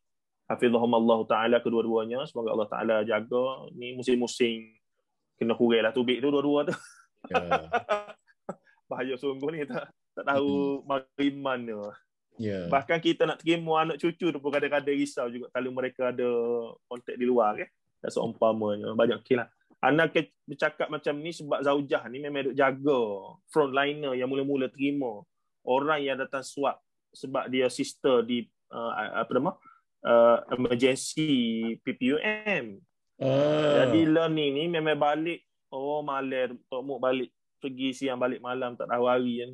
hafizahumullah ta'ala kedua-duanya. Semoga Allah Ta'ala jaga. Ni musim-musim kena hurai lah tubik tu dua-dua tu. Bahaya sungguh ni, tak tahu mariman tu. Bahkan kita nak terima anak cucu tu pun kadang-kadang risau juga kalau mereka ada kontak di luar kan. Tak seumpamanya banyak lah. Anak bercakap macam ni sebab Zaujah ni memang duk jaga frontliner yang mula-mula terima orang yang datang swab sebab dia sister di emergency PPUM. Jadi learning ni memang balik malam tok muk balik pergi siang balik malam tak tahu hari kan.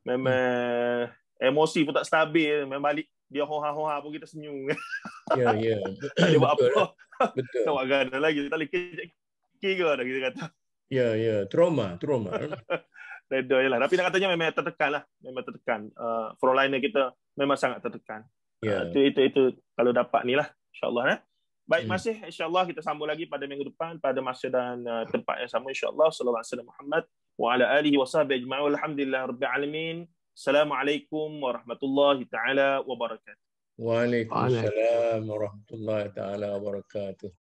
Memang emosi pun tak stabil. Memang balik dia hoha-hoha pun kita senyum. Ya. Dia buat apa? Betul. Tak buat gana lagi. Tak boleh kira dah kita kata. Ya. Trauma. Reda je lah. Tapi nak katanya memang tertekan lah. Memang tertekan. Frontliner kita memang sangat tertekan. Itu kalau dapat ni lah. InsyaAllah. Baik, masih insyaAllah kita sambung lagi pada minggu depan pada masa dan tempat yang sama insyaAllah. Sallallahu alaihi wasallam Muhammad wa ala alihi wa sahbihi ajma'in. Alhamdulillah rabbil alamin. Assalamualaikum warahmatullahi taala wabarakatuh. Waalaikumsalam warahmatullahi taala wabarakatuh.